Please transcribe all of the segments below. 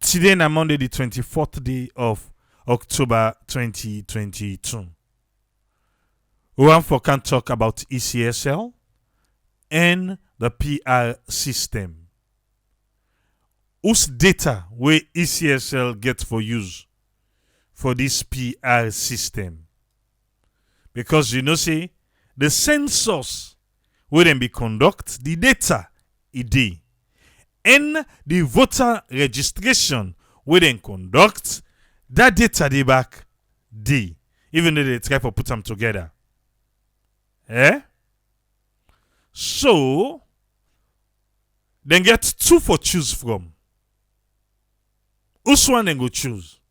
Today na Monday, the 24th day of October 2022. We want for can talk about ECSL and the PR system. Whose data where ECSL get for use for this PR system? Because you know say the census where them be conduct the data ID and the voter registration where them conduct that data they back D, even though they try to put them together. So then get two for choose from. Which one then go choose?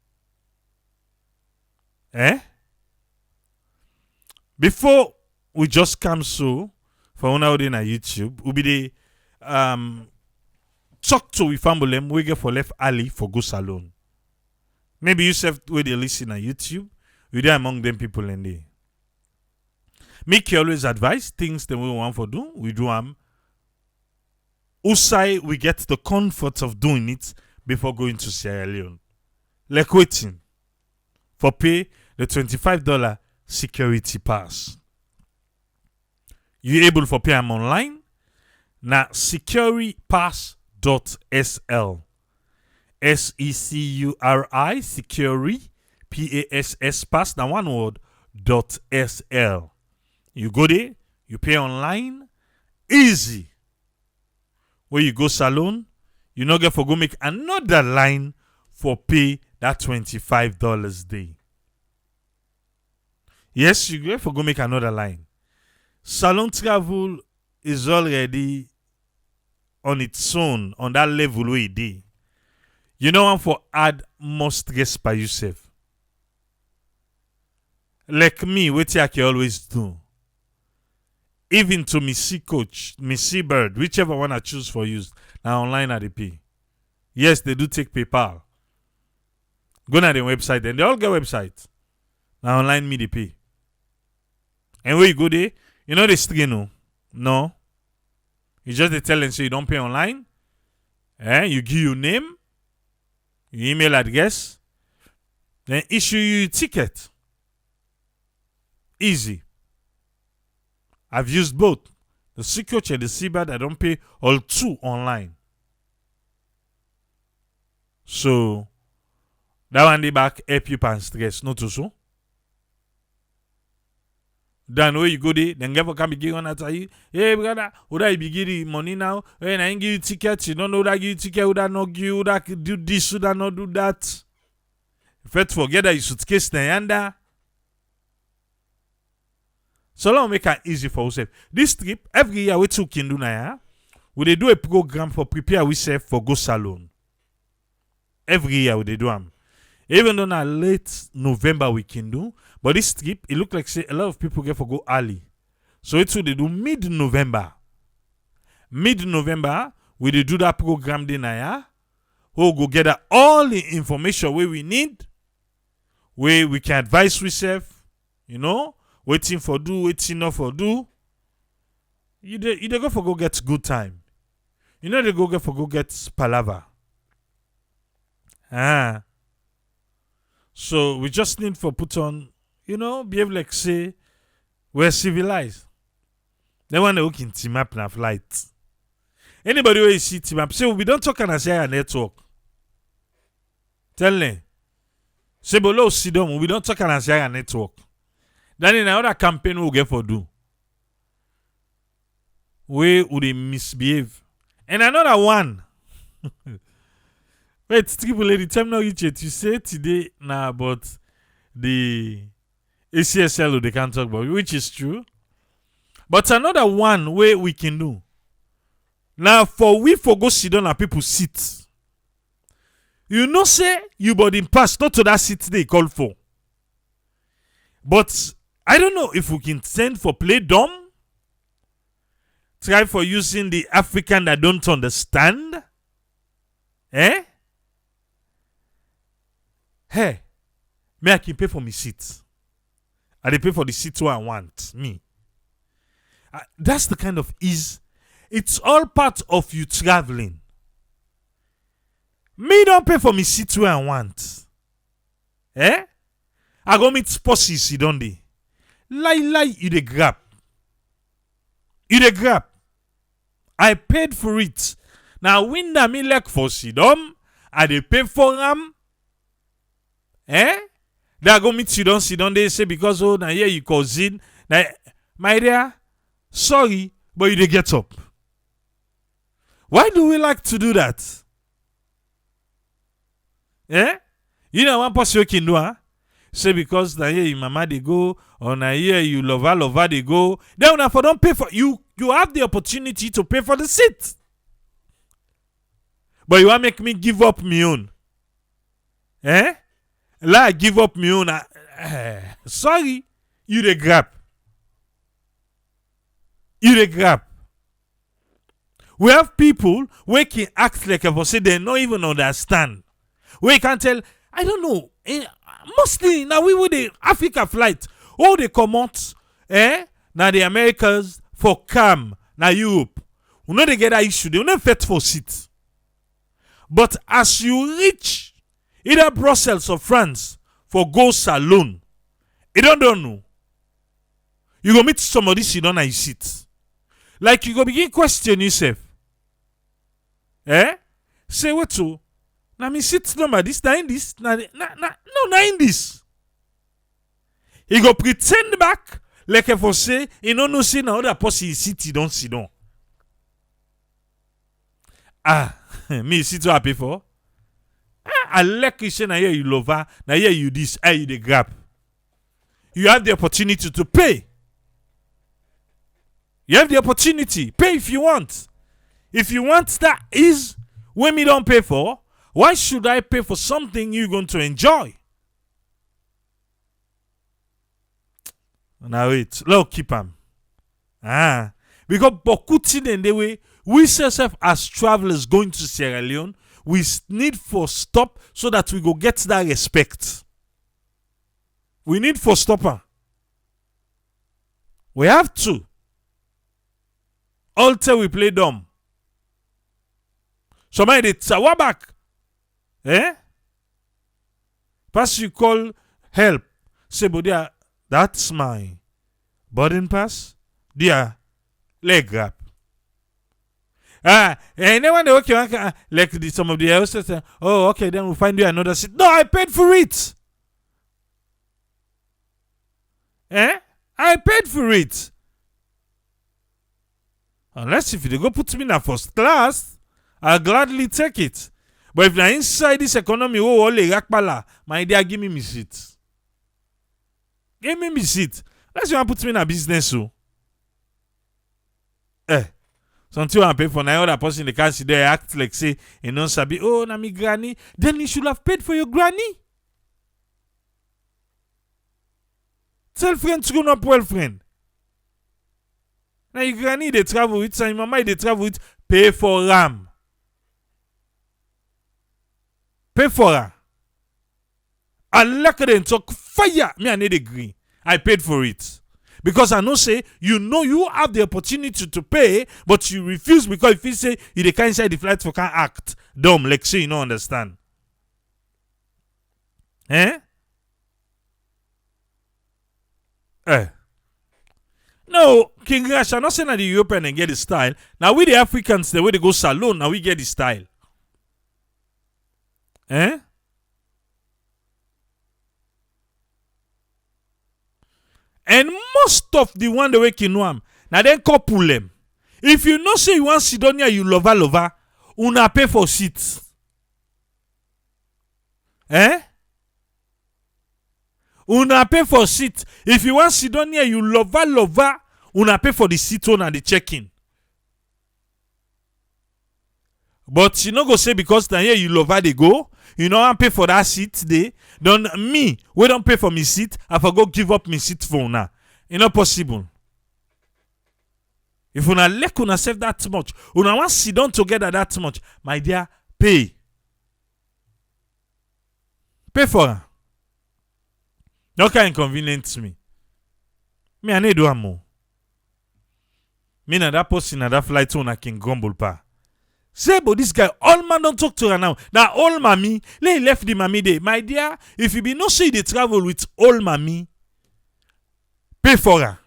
Before we just come so for one hour on YouTube, we be the talk to we family we get for left alley for go salon. Maybe you self where they listen on YouTube, we there among them people in there. Make you always advise things that we want for do, we do Usai we get the comfort of doing it before going to Sierra Leone. Like waiting for pay the $25 security pass. You able for pay them online? Na securipass.sl. SECURI security PASS pass na one word .sl. You go there, you pay online, easy. Where you go salon, you not get for go make another line for pay that $25 day. Yes, you get for go make another line. Salon travel is already on its own, on that level where it is. You know want for add more stress by yourself. Like me, what I can always do. Even to me see coach, me see bird, whichever one I choose for use, now online at the pay. Yes, they do take PayPal. Go to the website, and they all get website. Now online me the pay. And where you go there, you know the string no. You just they tell them so you don't pay online. You give your name, your email address, then issue you a ticket. Easy. I've used both. The Secret and the Seabird, I don't pay all two online. So, that one the back help you pan stress, not so. Then where you go there, then never can be giving on at you. Hey, brother, would I be giving money now? When I give you tickets, you don't know that give you ticket, would I not give you, would I do this, would I not do that? First forget that you should case the yanda. So long make it easy for yourself. This trip, every year we can do now, we do a program for prepare ourselves for go salon. Every year we do them. Even though na late November we can do, but this trip, it look like say a lot of people get for go early. So it's what they do mid-November. Mid-November, we do that program then now. We'll go gather all the information where we need, where we can advise ourselves, you know. Waiting for do, waiting not for do. You dey go for go get good time. You know they go get for go get palaver. So we just need for put on, you know, behave like say we're civilized. They want to look in team up na flight. Anybody who see team up, say we don't talk on a share network. Tell them. Say below sit down, we don't talk on a share network. Then in another campaign we'll get for do. Where would they misbehave? And another one. Wait, triple lady, tell me now you say today now about the ACSL they can't talk about, which is true. But another one where we can do. Now for go sit down and people sit. You know say you body pass not to that seat they call for. But I don't know if we can send for play dumb. Try for using the African that don't understand. Hey, me I can pay for my seat. I dey pay for the seat I want. Me. That's the kind of ease. It's all part of you traveling. Me don't pay for me seat where I want. Eh? I go meet spouses, you don't they? Lie, you the grab. You the grab. I paid for it. Now, when I me like for Sidom, I dey pay for them. Eh? They go meet Sidon, they say, because, oh, now here you cousin. Now, my dear, sorry, but you dey get up. Why do we like to do that? Eh? You know one person you can do, huh? Say because now here your mama they go, or now here you lover they go. Then if I don't pay for you have the opportunity to pay for the seat. But you want make me give up my own. Eh? Like give up my own. Sorry, you the grab. You the grab. We have people who can act like if I say they don't even understand. We can tell, I don't know. Mostly now we with the Africa flight, all they come out, now the Americans for calm, now Europe. We know they get that issue, they don't fit for seat. But as you reach either Brussels or France for go salon, you don't know. You go meet somebody sit down and you sit. Like you go begin question yourself. Say what to? Now me sit number this, now in this, now in this. He go pretend back like if I say, he don't know say now other person sit, he don't sit down. Me sit so happy for. I like you say now here you love her, now here you this, you the grab. You have the opportunity to pay. You have the opportunity. Pay if you want. If you want that is when me don't pay for, why should I pay for something you're going to enjoy? Now wait, look, keep them. Because Bokutin and the way we self as travelers going to Sierra Leone, we need for stop so that we go get that respect. We need for stopper. We have to. Alter we play dumb. Somebody did sawa back. Pass you call help. Say, but dear, that's my boarding pass. Dear, leg grab. And then when they okay, like some of the hostess say, oh, okay, then we'll find you another seat. No, I paid for it. I paid for it. Unless if you go put me in a first class, I'll gladly take it. But if you're inside this economy, my dear, give me my seat. Give me my seat. Unless you want to put me in a business, so. Something I pay for now, other person in the car, they act like say, you know, sabi, oh, na me granny. Then you should have paid for your granny. Tell friend to go up well, friend. Now your granny they travel with, and your mama they travel with, pay for ram. Pay for her. I like them talk fire. Me, I need agree. I paid for it. Because I know say, you know you have the opportunity to pay, but you refuse because if you say you can't inside the flight for can't act dumb, like say you don't understand. No, King Rash, I'm not saying that the European and get the style. Now we the Africans, the way they go salon, now we get the style. And most of the one the way you know them, now then couple them. If you know say you want Sidonia, you lover, una pay for seats. Una pay for seat. If you want Sidonia, you lover, una pay for the seat on and the check-in. But you no go say because now here you lover they go, you know I pay for that seat today. Then me, we don't pay for me seat, I for go give up me seat for una. It's not possible. If una like una save that much, una want sit down together that much, my dear, pay. Pay for her. No can inconvenience me. Me I need one more. Me na that person na that flight una can grumble pa. Say, but this guy, all man don't talk to her now. Now, all mommy, he left the mommy day. My dear, if you be no say they travel with all mommy, pay for her.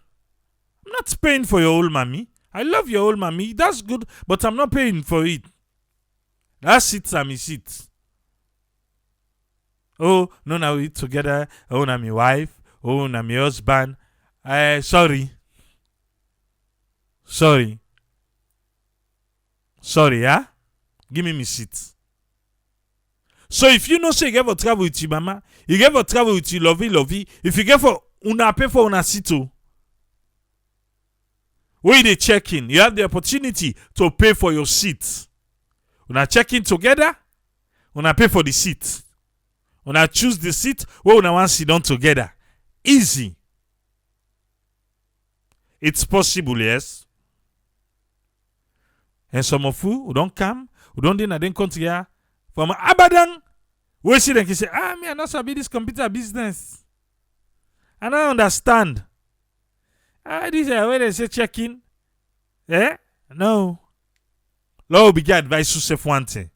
I'm not paying for your old mommy. I love your old mommy. That's good, but I'm not paying for it. That's it, I'm it. Oh, no, now we eat together. Oh, I'm my wife. Oh, I'm my husband. Sorry. Sorry, yeah? Give me seat. So if you know say you get for travel with your mama, you get for travel with your lovey. If you get for una pay for una seat, where they check in, you have the opportunity to pay for your seat. Una check in together, una pay for the seat. Una choose the seat where una want sit down together. Easy. It's possible, yes. And some of you who don't come, who don't dinner, then come here from Abadan, we see them say, me I not sabi this computer business. I don't understand. This is where they say check in. Eh? No. Lord will be advice to self one thing.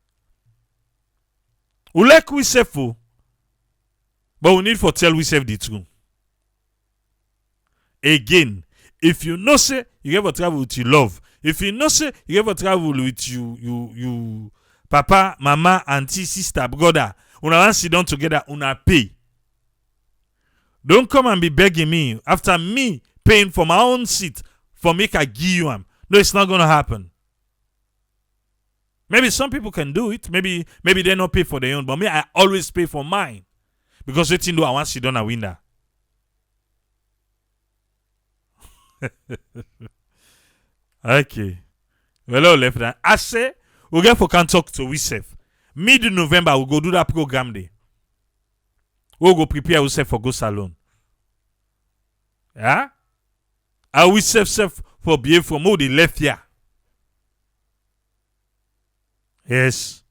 We like we self, but we need for tell we self the truth. Again, if you know say you get for travel with your love, if you know say you get for travel with you papa, mama, auntie, sister, brother, una want sit down together, una pay. Don't come and be begging me after me paying for my own seat for make I give you am. No, it's not gonna happen. Maybe some people can do it. Maybe they not pay for their own, but me, I always pay for mine. Because waiting do I want sit down a window. Okay. Well, left that. I say we get for can talk to we safe. Mid-November, we'll go do that program day. We'll go prepare ourselves for go salon. Yeah? Are we safe for behave for more the left here? Yes.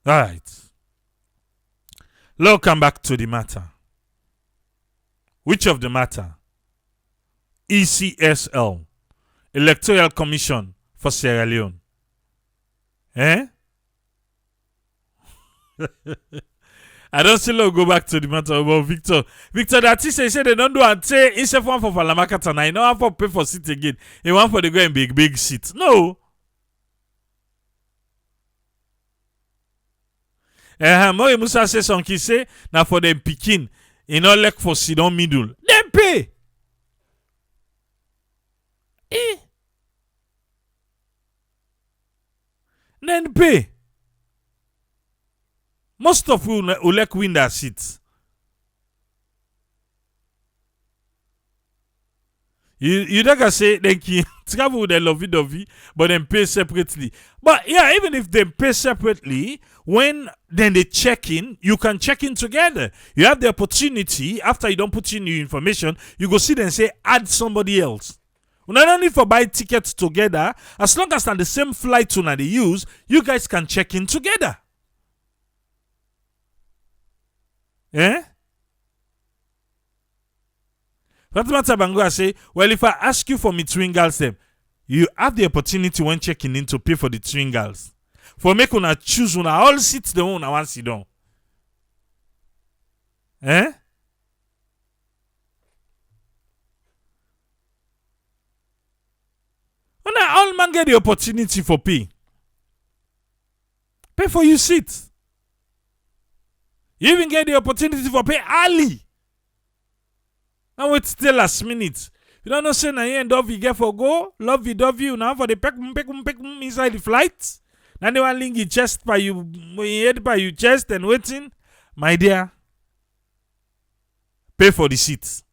All right. Let's come back to the matter. Which of the matter? ECSL, Electoral Commission for Sierra Leone. Eh? I don't see let's go back to the matter about Victor. Victor, that is say they don't do and say instead one for Falamaka and I know how for pay for seat again. He want for the go and big seat. No. Moi Musa say something say now for them picking in all like for sit down middle. Them pay. Then pay. Most of you will like win that seat. You don't say they can travel with their lovey-dovey, but then pay separately. But yeah, even if they pay separately, when then they check in, you can check in together. You have the opportunity, after you don't put in your information, you go see them and say, add somebody else. We don't need for buy tickets together. As long as on the same flight tuna they use, you guys can check in together. Eh? Fatima Tabango say, well, if I ask you for me twin girls, them, you have the opportunity when checking in to pay for the twin girls. For make una choose una all sit the one I want sit down. Eh? Una all man get the opportunity for pay. Pay for your seat. You even get the opportunity for pay early. Now wait till last minute. You don't know say na you end up you get for go, love you, dove you now for the peck inside the flight. Now they want link your chest by you head by your chest and waiting. My dear, pay for the seat.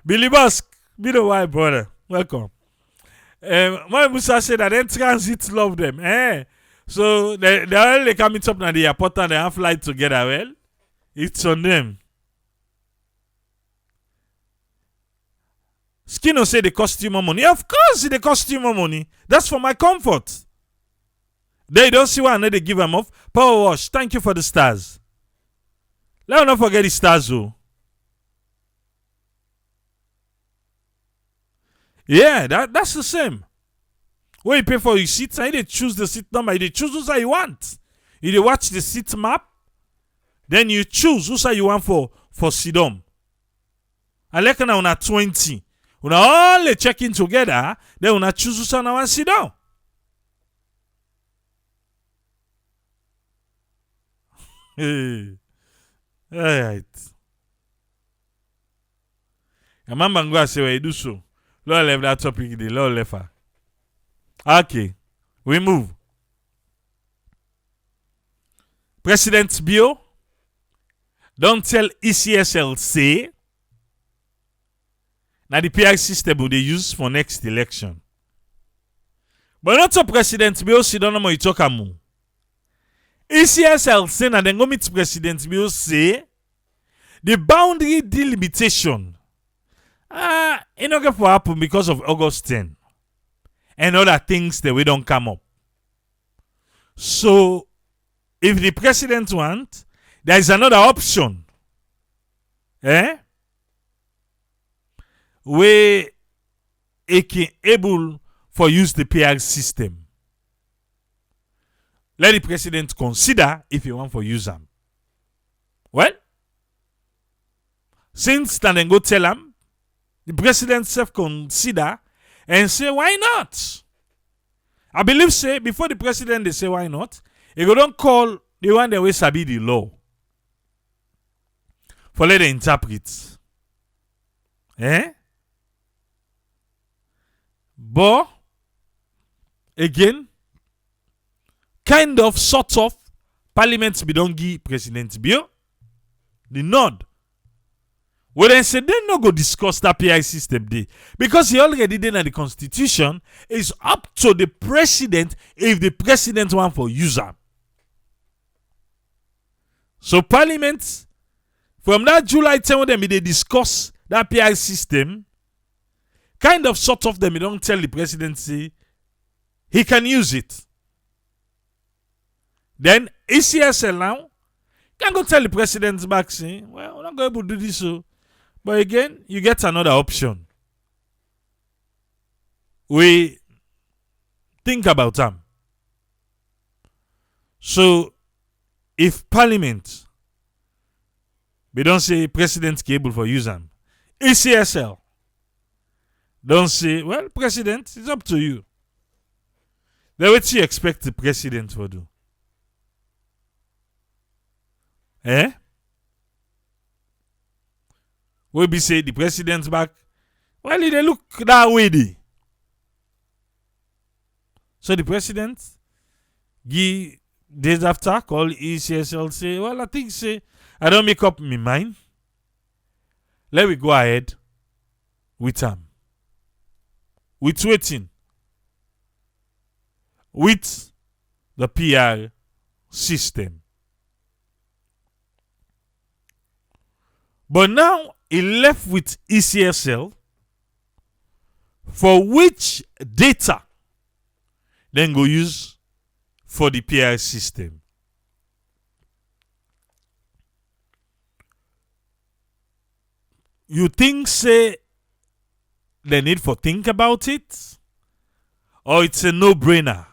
Billy Busk, be the white brother. Welcome. My Musa said that then transit love them. So they only coming up now the airport and they have flight together. Well, it's on them. Skino say they cost you more money. Of course, they cost you more money. That's for my comfort. They don't see why they give them off. Power wash. Thank you for the stars. Let us not forget the stars, though. Yeah, that's the same. When you pay for your seats, and you choose the seat number, you choose who you want. You watch the seat map, then you choose who you want for sit down. And like now una 20. Una all check in together, then una choose who want sit down. Alright. A man go say where you do so. Lord left that topic, the Lord left her. Okay, we move. President Bio don't tell ECSL say now the PR system will they use for next election. But not to President Bio, she don't know what you talk about. ECSL say na then go meet President Bio say the boundary delimitation it not get for happen because of August 10 and other things that we don't come up. So if the president want, there is another option. Where it can able for use the PR system. Let the president consider if you want for use them. Well, since then go tell him, the president self consider and say why not? I believe say before the president they say why not, he go don't call the one that will sabi the law for let them interpret. But again, kind of sort of parliament be don't give President Bio the nod. Well, then say they no go discuss that PI system day because he already did in the constitution. It's up to the president if the president want for user. So parliament from that July 10 when they discuss that PI system, kind of sort of them, they don't tell the presidency he can use it. Then ECSL now can go tell the president back saying, well, we're not going to do this so. But again, you get another option. We think about them. So, if Parliament, we don't say President able for use them, ECSL don't say, well, President, it's up to you. Then what you expect the President to do? Will be say the president's back. Well, they look that way. So the president give days after call ECSL say, well, I think say I don't make up my mind. Let me go ahead with with waiting with the PR system. But now he left with ECSL for which data then go use for the PR system. You think say they need for think about it? Or it's a no-brainer?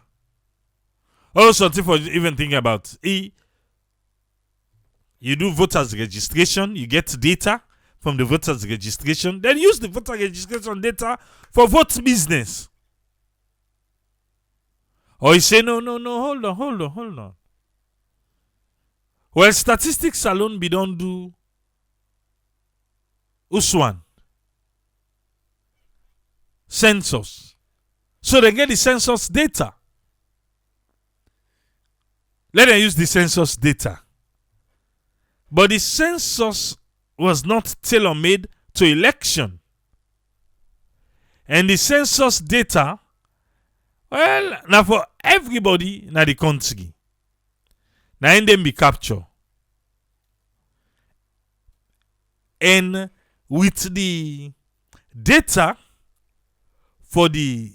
Or something for even think about. You do voters registration, you get data from the voters registration, then use the voter registration data for vote business. Or you say, no, hold on. Well, statistics alone be don't do Uswan. Census. So they get the census data. Let them use the census data. But the census was not tailor-made to election. And the census data, well, now for everybody in the country. Now in them be captured. And with the data for the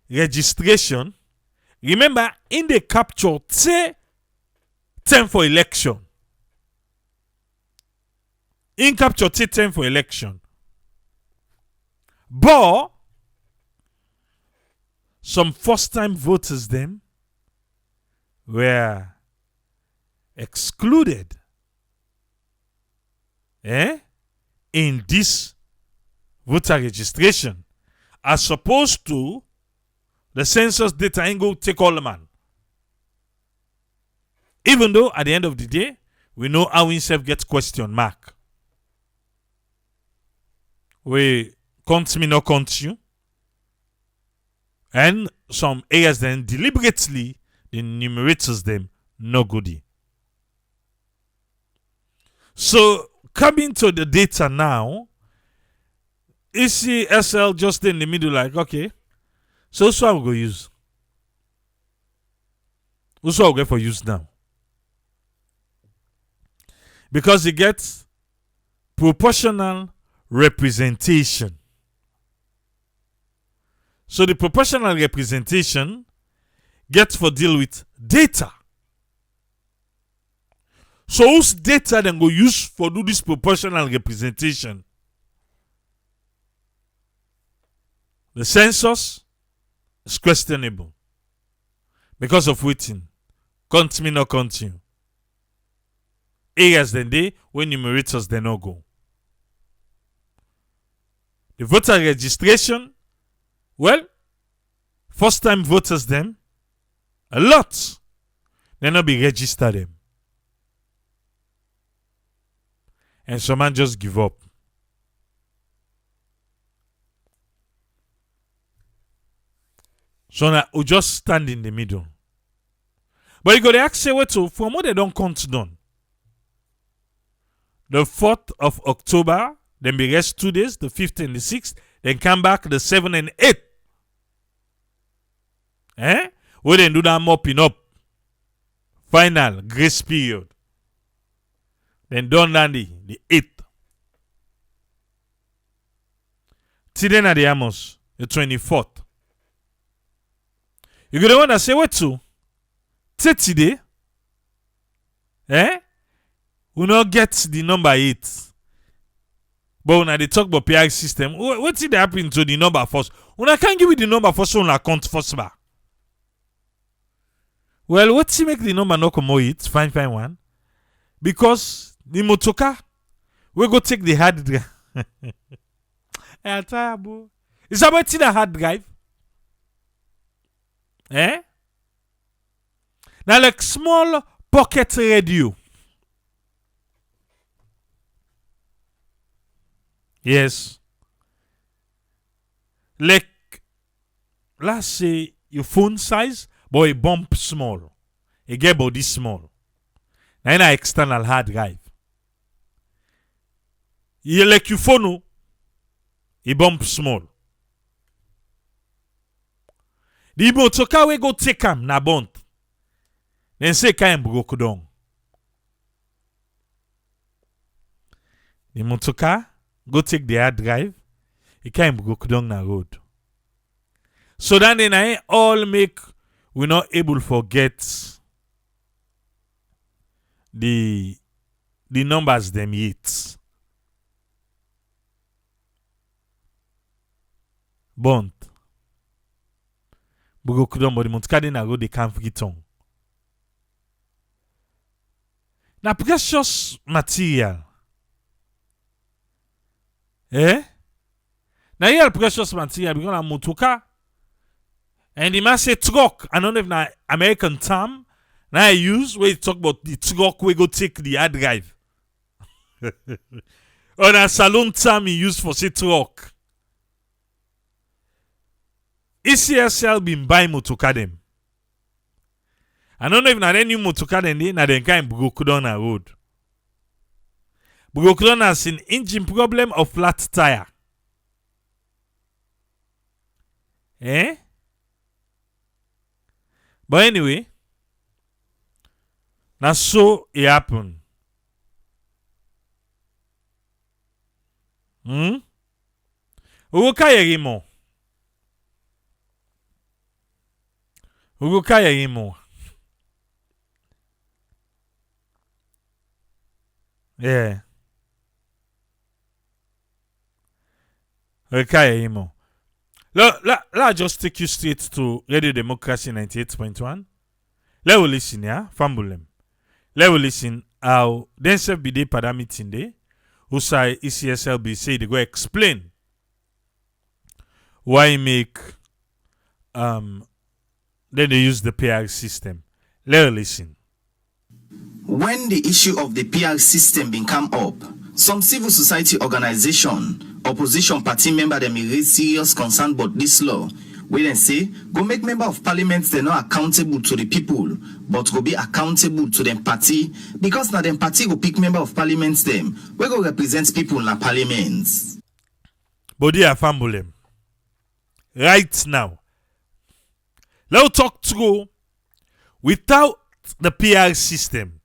registration, remember in the capture, say, time for election. In capture, take time for election. But some first-time voters them were excluded in this voter registration, as opposed to the census data ain't go take all the man. Even though at the end of the day, we know how himself gets question mark. We count me, no count you. And some areas then deliberately the numerators them no goodie. So coming to the data now, ECSL just in the middle like, okay, so what I'm going to use? What's what I'm going for use now? Because it gets proportional representation. So the proportional representation gets for deal with data. So whose data then go use for do this proportional representation? The census is questionable. Because of waiting. Count me, no count you. Areas then they, when numerators they no go. The voter registration, well, first time voters them, a lot, they not be registered them. And some man just give up. So now we just stand in the middle. But you got to ask say what to from what they don't count done. The 4th of October, then be rest 2 days, the 5th and the 6th, then come back the 7th and 8th. We then do that mopping up. Final grace period. Then done the 8th. Today na the Amos, the 24th. You go the one that say what to? Today, we not get the number 8. But when they talk about PI system, what did happen to the number first? When I can't give you the number first, on account first bar. Well, what's he make the number not come out 8? Fine one. Because the motoka, we go take the hard drive. Is that what's in the hard drive? Now like small pocket radio. Yes. Like, let's say your phone size, but a bump small. A get body small. Now in an external hard drive. You like your phone, a bump small. The motoka we go take him na bont. Then say kind broke down. The motoka go take the hard drive. It can't broke down na road. So then I all make we not able to forget the numbers them yet. Bont. Broke down, but the motoka na road they can't forget on. Na precious material. Now here precious material because na motoka. And the man say truck. I don't know if na American term. Now I use where you talk about the truck we go take the hard drive. Or na salon term he use for say truck. ECSL been buy motoka them. I don't know if na any motoka them dey na dem kind broke down a road. Broke down as an engine problem or flat tire. But anyway, now so it happen. Ugo kaya imo. Yeah. Okay, Imo. Let just take you straight to Radio Democracy 98.1. Let we listen, yeah? Fambulem. Let we listen how then self be day pada meeting day. Who say ECSLB say they go explain why make then they use the PR system. Let we listen. When the issue of the PR system been come up, some civil society organization, opposition party member them raise serious concern about this law. We then say, go make member of parliament they're not accountable to the people, but go be accountable to them party, because now them party go pick member of parliament them, we go represent people in the parliament. Body a family. Right now. Let's talk through without the PR system.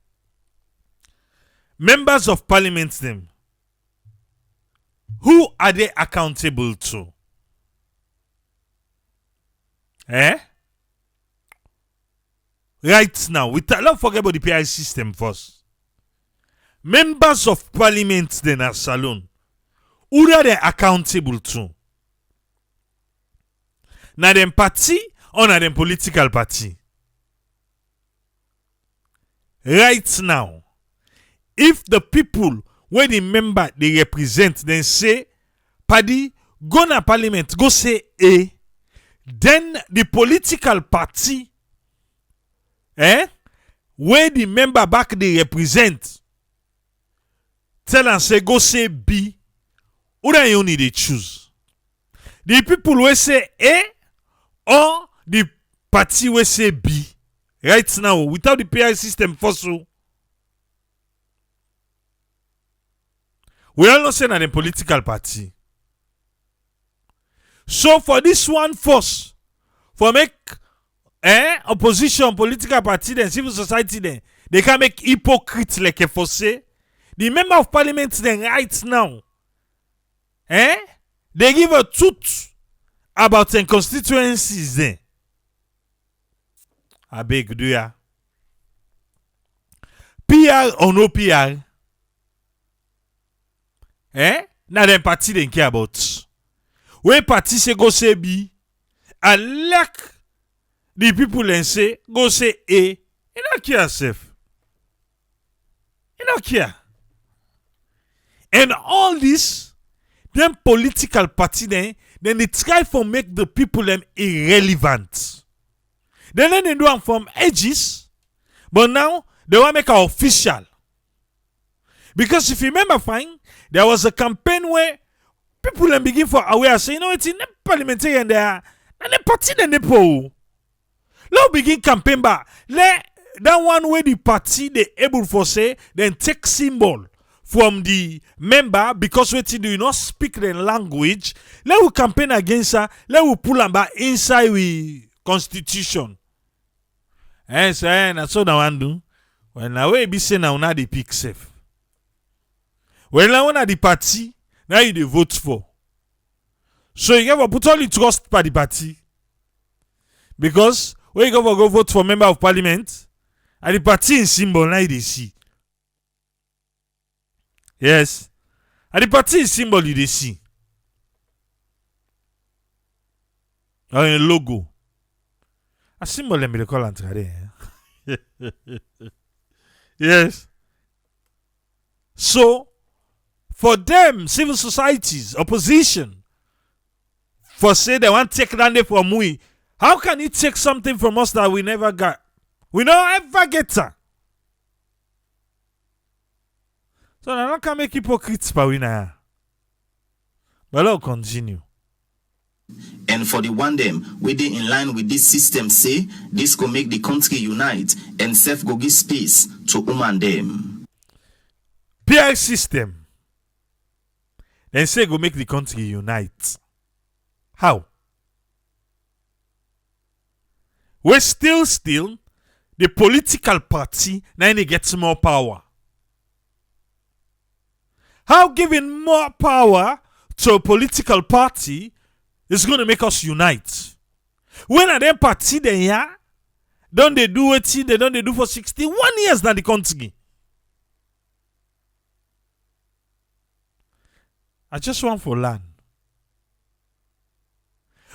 Members of parliament them. Who are they accountable to? Right now, let's forget about the PR system first. Members of parliament then are salon. Who are they accountable to? Na them party or na them political party? Right now, if the people where the member they represent then say, Paddy, go na parliament, go say A, then the political party where the member back they represent tell and say go say B, who then you need to choose? The people will say A or the party will say B. Right now, without the PR system first, we all know say na the political party. So for this one first, for make opposition, political party, then civil society, then they can make hypocrites like a say. The member of parliament then right now, they give a truth about their constituencies then. I beg do ya. PR or no PR? Now them party they care about. When party say go say B, and like the people and say go say A, you don't care self. You don't care. And all this, them political party then they try to make the people them irrelevant. Then they do them from edges, but now they want to make it official. Because if you remember fine, there was a campaign where people then begin for aware say, you know, it's in the parliamentarian there, and the party then they po. Now begin campaign back. Let that one where the party they able for say, then take symbol from the member because what you do not speak the language. Let we campaign against her. Let we pull them back inside we constitution. And say, that's what I want to do. When I will be saying now, not the pick safe. When I want the party, now you dey vote for. So you have to put all the trust by the party. Because when you go vote for member of parliament, and the party is symbol, now you see. Yes. And the party is symbol you see. Or a logo. A symbol let me call it. Yes. So for them, civil societies, opposition, for say they want to take that from we, how can you take something from us that we never got? We don't ever get that. So now I can make hypocrites but we now. But let's continue. And for the one them, we did in line with this system say, this could make the country unite and self go give space to woman them. PR system. Then say go make the country unite. How? We're still the political party now they get more power. How giving more power to a political party is going to make us unite? When are them party they here? Don't they do it? They don't they do for 61 years now the country. I just want for land.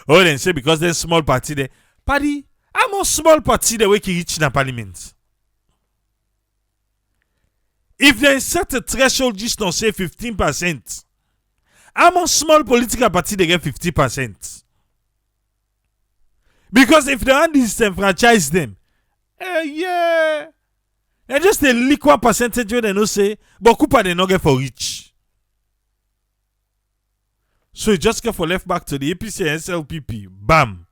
Oh, then say because there's small party there. Party, I'm a small party the way you reach in parliament. If they set a threshold just not say 15%, I'm a small political party they get 50%. Because if they want to disenfranchise them, yeah. And just a liquor percentage where they no say, but Cooper they not get for rich. So you just get for left back to the APC and SLPP. Bam.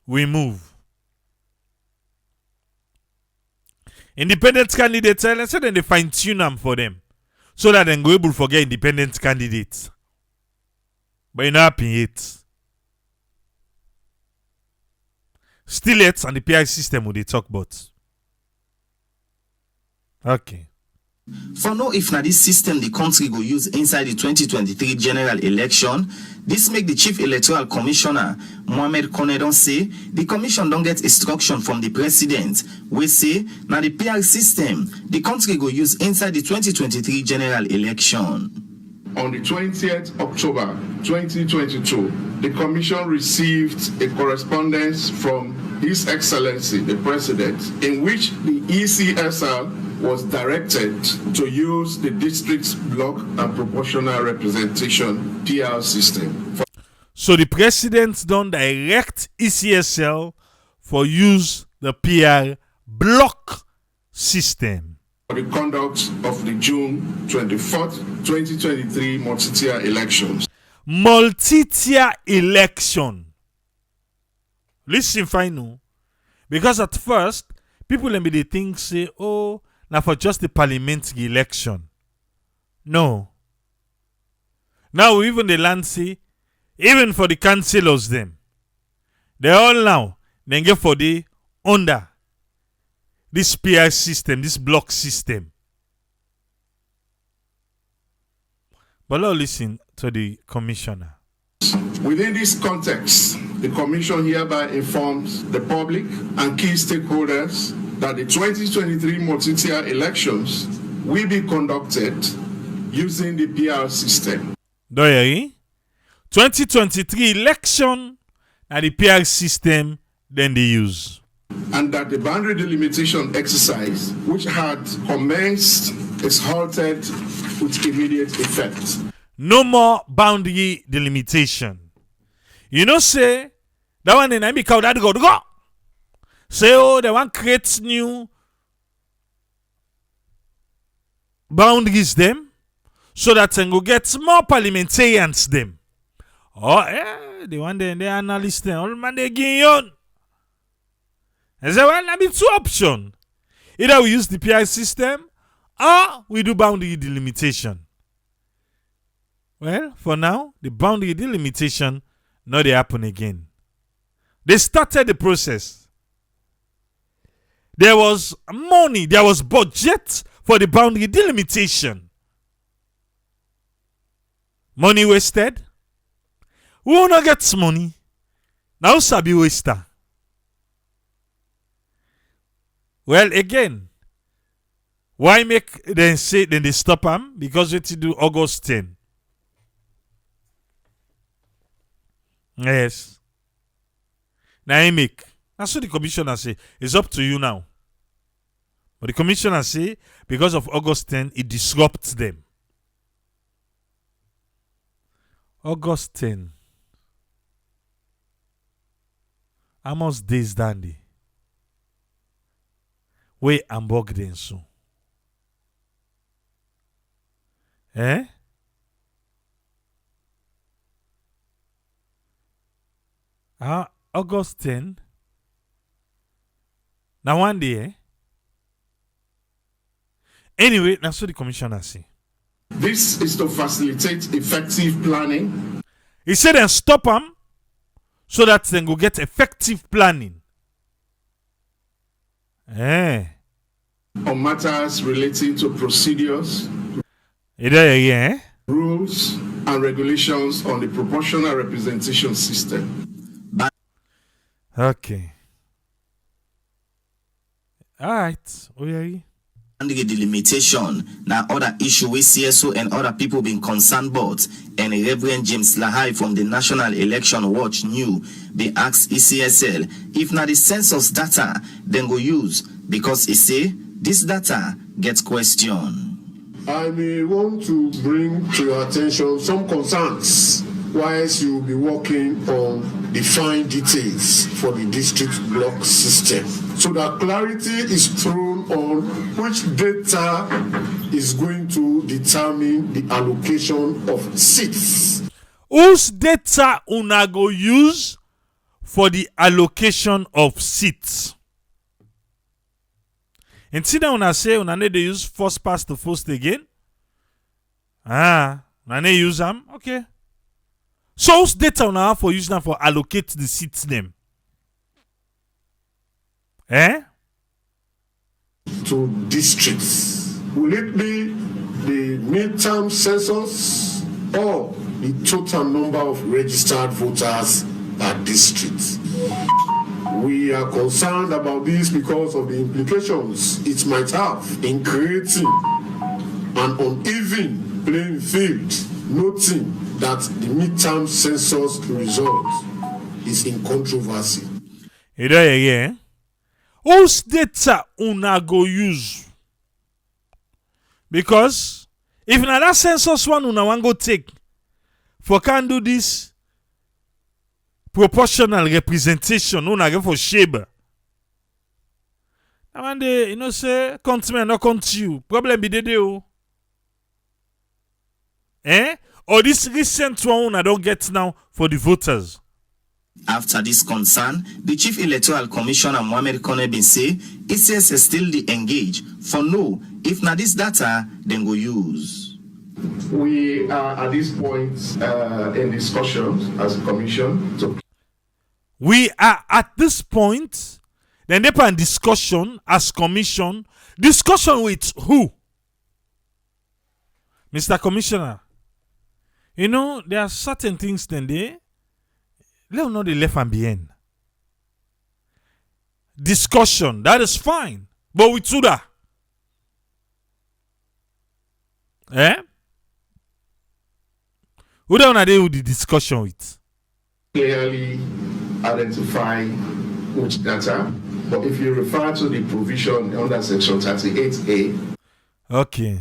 We move. Independent candidates, let's say then they fine tune them for them. So that they go able to forget independent candidates. But you're not happy yet. Still yet on the PI system will they talk about. Okay. For now, if na this system the country go use inside the 2023 general election, this make the Chief Electoral Commissioner, Mohamed Kone, don say the commission don't get instruction from the president. We say now the PR system the country go use inside the 2023 general election. On the 20th October 2022, the Commission received a correspondence from His Excellency, the President, in which the ECSR was directed to use the district's block and proportional representation PR system. So the President don't direct ECSL for use the PR block system. For the conduct of the June 24th, 2023 multi-tier elections. Multi-tier election. Listen fine now. Because at first, people let me they think say, oh, now for just the parliamentary election. No. Now even the land say, even for the councillors them, they all now, then get for the under this PR system, this block system. But now listen to the commissioner. Within this context, the Commission hereby informs the public and key stakeholders that the 2023 multi-tier elections will be conducted using the PR system. Do you hear? 2023 election and the PR system then they use. And that the boundary delimitation exercise, which had commenced, is halted with immediate effect. No more boundary delimitation. You know, say that one in America that go. Say, oh, they want create new boundaries them so that they go get more parliamentarians them. Oh, yeah, they want they analyst them. All man they give on. And say, well, that be two options. Either we use the PI system or we do boundary delimitation. Well, for now, the boundary delimitation not they happen again. They started the process. There was money, there was budget for the boundary delimitation. Money wasted. Who will not get money? Now sabi waster. Well, again, why make them say then they stop them? Because what to do August 10. Yes. Now I make. That's what the commissioner say. It's up to you now. But the commissioner say because of August 10, it disrupts them. August 10. Almost days dandy. We ambog den so. Eh? August 10. Now one day, eh? Anyway, that's what the commissioner say. This is to facilitate effective planning. He said and stop them so that they go get effective planning. On matters relating to procedures, rules, and regulations on the proportional representation system. Okay. All right. and the delimitation now other issue with CSO and other people being concerned about, and Reverend James Lahai from the National Election Watch knew they asked ECSL if now the census data then go use, because he say this data gets questioned. I may want to bring to your attention some concerns whilst you will be working on the fine details for the district block system, so that clarity is thrown on which data is going to determine the allocation of seats. Whose data una go use for the allocation of seats? And see that una say una need to use first past the first again. Una need use them. Okay. So whose data una have for use now for allocate the seats them? To districts. Will it be the midterm census or the total number of registered voters per district? We are concerned about this because of the implications it might have in creating an uneven playing field, noting that the midterm census result is in controversy. You know again? Whose data una go use? Because if na that census one una wan go take for can do this proportional representation, una go for shape. And when they, say, count me and not count you. Problem be the o. Or this recent one una don't get now for the voters. After this concern, the Chief Electoral Commissioner Mohamed Kone bin say ECS still the engage for no if na this data then go use. We are at this point in discussions as a commission. We are at this point, then they plan discussion as commission. Discussion with who? Mr. Commissioner, there are certain things then they let us know the left and behind. Discussion, that is fine. But with Suda. Who don't know who the discussion with? Clearly identify which data, but if you refer to the provision under section 38A. Okay.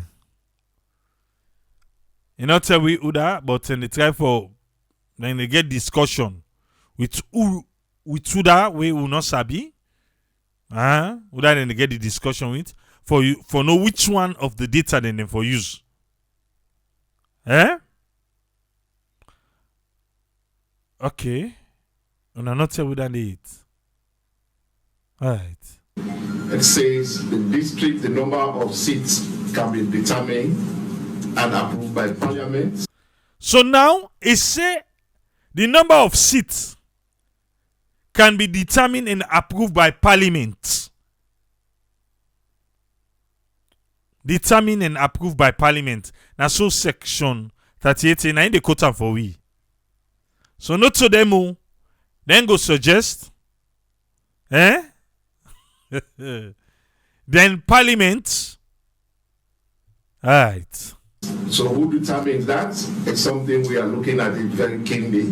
Tell we who that, but then they try for then they get discussion with who that we will not sabi. Who that then they get the discussion with for know which one of the data then for use. Okay. And I'm not tell what that is. Alright. It says the number of seats can be determined and approved by Parliament. So now it say the number of seats can be determined and approved by Parliament. Determined and approved by Parliament. Now so section 38 the quota for we. So not to them then go suggest then Parliament. Alright. So who determines that? It's something we are looking at it very keenly.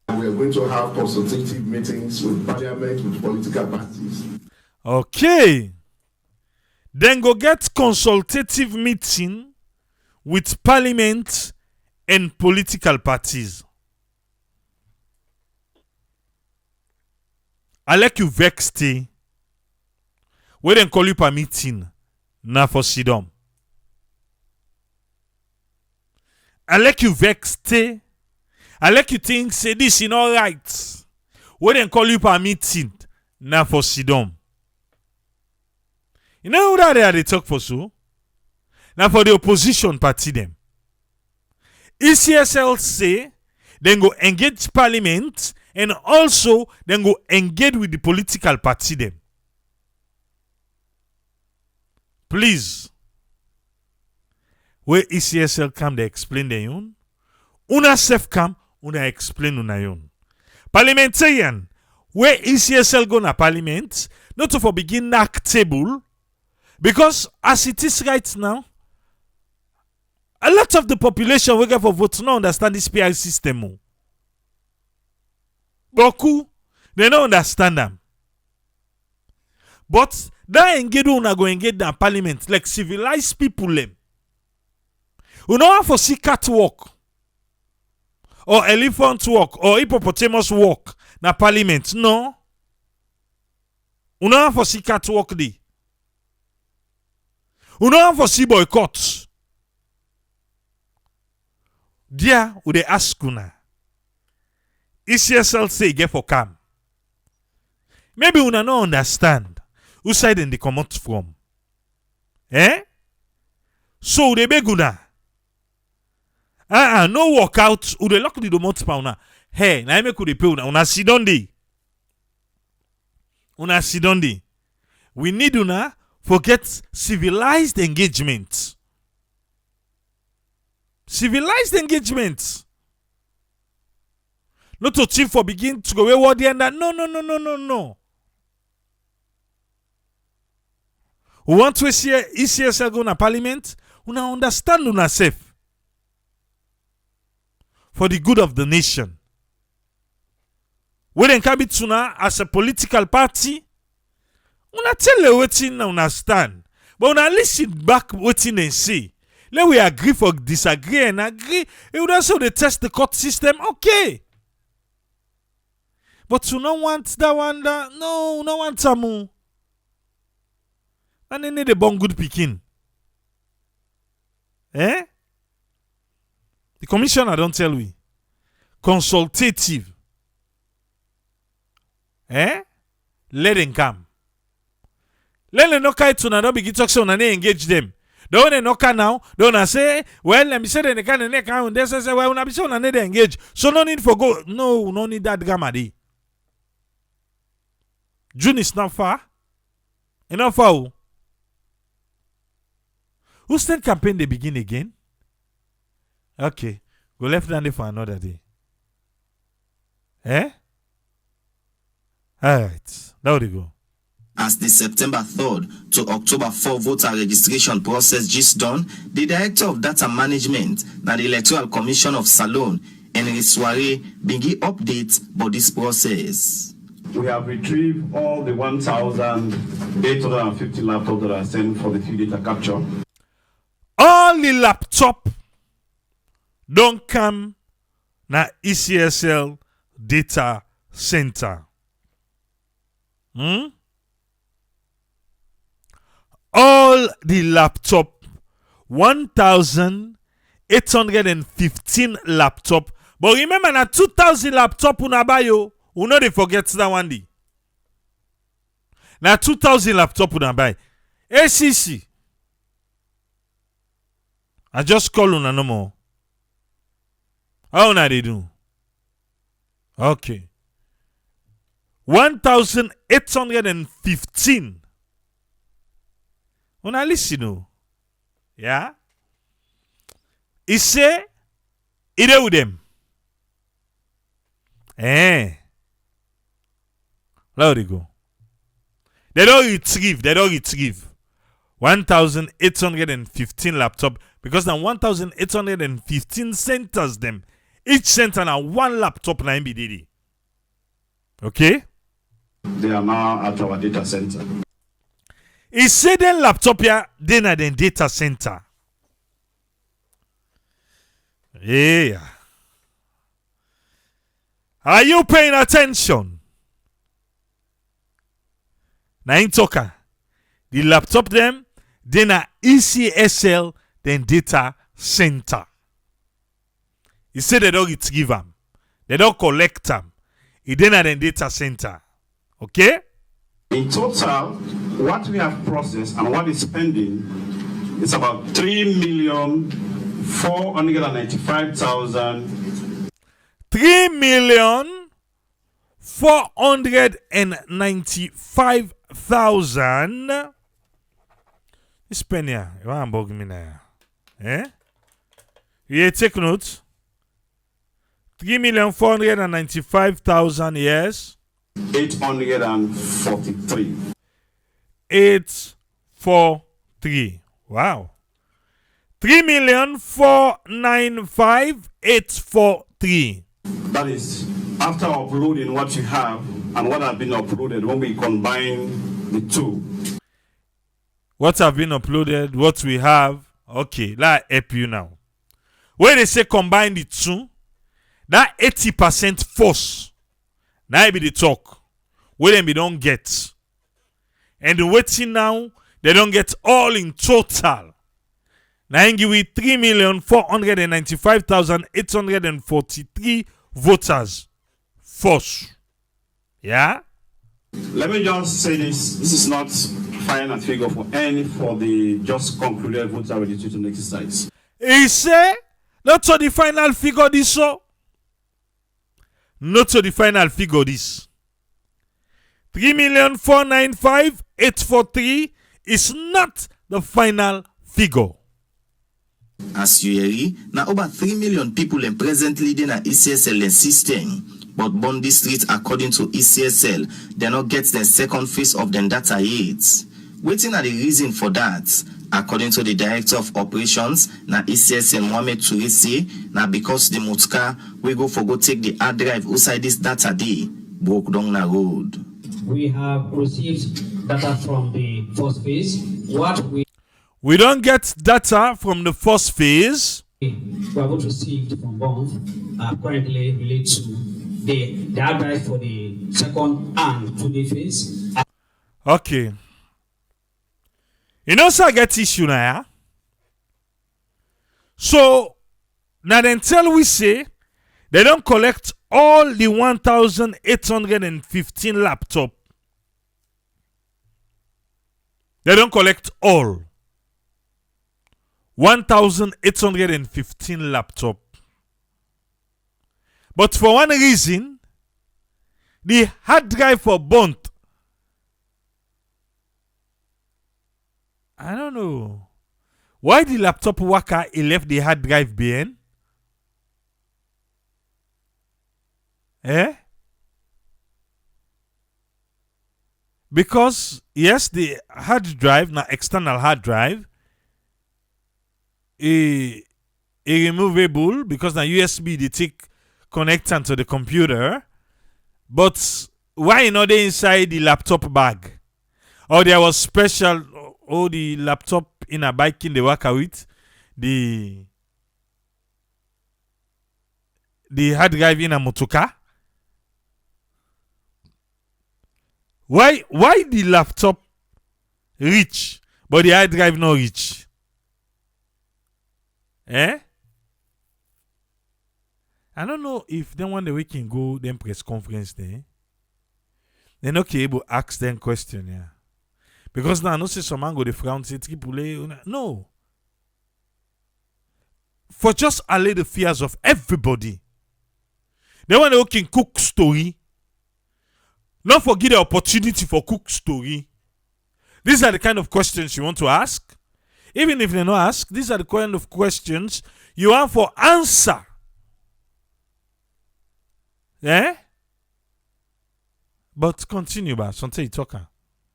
And we are going to have consultative meetings with Parliament, with political parties. Okay. Then go get consultative meeting with Parliament and political parties. I like you vexed. We then call you for meeting. Now for sidom. I like you vexed. I like you think say this is not right. We then call you for meeting. Now for sidom. You know who that they talk for so? Now for the opposition party them. ECSL say then go engage Parliament and also then go engage with the political party them. Please. Where ECSL come, they explain their own. Una self come, una explain una own. Parliamentarian, where ECSL go na parliament, not to for begin knock table, Because as it is right now, a lot of the population will get for vote not understand this PI system. Boku, they don't understand them. But that engage una go engage in parliament like civilized people them. You know how for see cat walk or elephant walk or hippopotamus walk na parliament? No. You know how for see cat walk di. You know how for see boycott. Dia we dey ask una. ECSL say get for calm. Maybe una no understand who side dem dey comot from. So they beg una. No workout. They lock the domot pa una. Hey, na make we dey pay una. Una sit down dey. Una sit down dey. We need una forget civilized engagement. Civilized engagement. Not to chief for begin to go away the end. No. We want to see ECSL go na parliament. Una understand una self. For the good of the nation. We then carry tuna as a political party. Una tell you wetin una stand. But una listen back wetin they say. Let we agree for disagree and agree. It would also they test the court system. Okay. But you don't want that one. No, you don't want Samu. And they need a bon good picking. The commissioner don't tell we. Consultative. Let them come. Let them knock out to another big talk so and engage them. Don't they knock now? Don't say, well, let me say they can and they can. They say, well, when I be so and they engage. So no need for go. No need that gamma day. June is not far. Enough far. Who stand campaign they begin again? Okay. Go left hand for another day. Alright. Now we go. As the September 3rd to October 4 voter registration process just done, the Director of Data Management and the Electoral Commission of Salone, Henry Soiree, begin updates about this process. We have retrieved all the 1,850 laptops that are sent for the field data capture. All the laptop don't come na ECSL data center. All the laptop, 1,815 laptop. But remember na 2,000 laptop una buy yo. You know they forget that one day. Na 2,000 laptop una buy. ACC. I just call una no more. How una they do? Okay. 1,815. Una listen no. Yeah? He say, he there with them. There they go. They don't retrieve. 1,815 laptop because now 1,815 centers them. Each center now one laptop na MBDD. Okay? They are now at our data center. He said then laptop here, then at the data center. Yeah. Are you paying attention? Now in talker. The laptop them, then at ECSL, then data center. He said they don't retrieve them. They don't collect them. He then at the data center. Okay? In total, what we have processed and what is pending is about 3,495,000. 3,495,000. This penny here, you want to bug me now? You take note. 3,495,000, yes. 843. 843. 843. Wow. 3,495,843. That is after uploading what you have and what have been uploaded when we combine the two. What have been uploaded, what we have. Okay, that help you now. When they say combine the two, that 80% force. Now be the talk. Where them we don't get. And the waiting now, they don't get all in total. Now I give you 3,495,843 voters. Force. Yeah? Let me just say this. This is not final figure for the just concluded voter registration exercise. He say, not to the final figure this so. Not to the final figure this. 3,495,843 is not the final figure. As you hear, now over 3 million people in presently in a ECSL system. But Bondi Street, according to ECSL, they not get the second phase of the data yet. Waiting at the reason for that, according to the Director of Operations, na ECSL Mohamed Touré, na because the Mutka we go take the hard drive outside this data day, broke down the road. We have received data from the first phase. We don't get data from the first phase. We have received from both currently relate to the hard drive for the second and 2D phase. Okay. You know, so I get issue now. Yeah? So now then tell we say they don't collect all the 1,815 laptop. They don't collect all 1,815 laptop. But for one reason, the hard drive for burnt. I don't know. Why the laptop worker he left the hard drive behind? Eh? Because yes, the hard drive, na external hard drive, is removable because na USB they take connectant to the computer. But why not they inside the laptop bag? Or there was special the laptop in a bike in the worker with the hard drive in a motoka. Why the laptop reach but the hard drive not reach? Eh? I don't know if then one day we can go then press conference there. Then okay able to ask them question, yeah. Because now I know say some man go the frown say AAA. No. For just allay the fears of everybody. Then when they can cook story. Not forget the opportunity for cook story. These are the kind of questions you want to ask. Even if they don't ask, these are the kind of questions you want for answer. Eh? But continue, ba. Something you talking.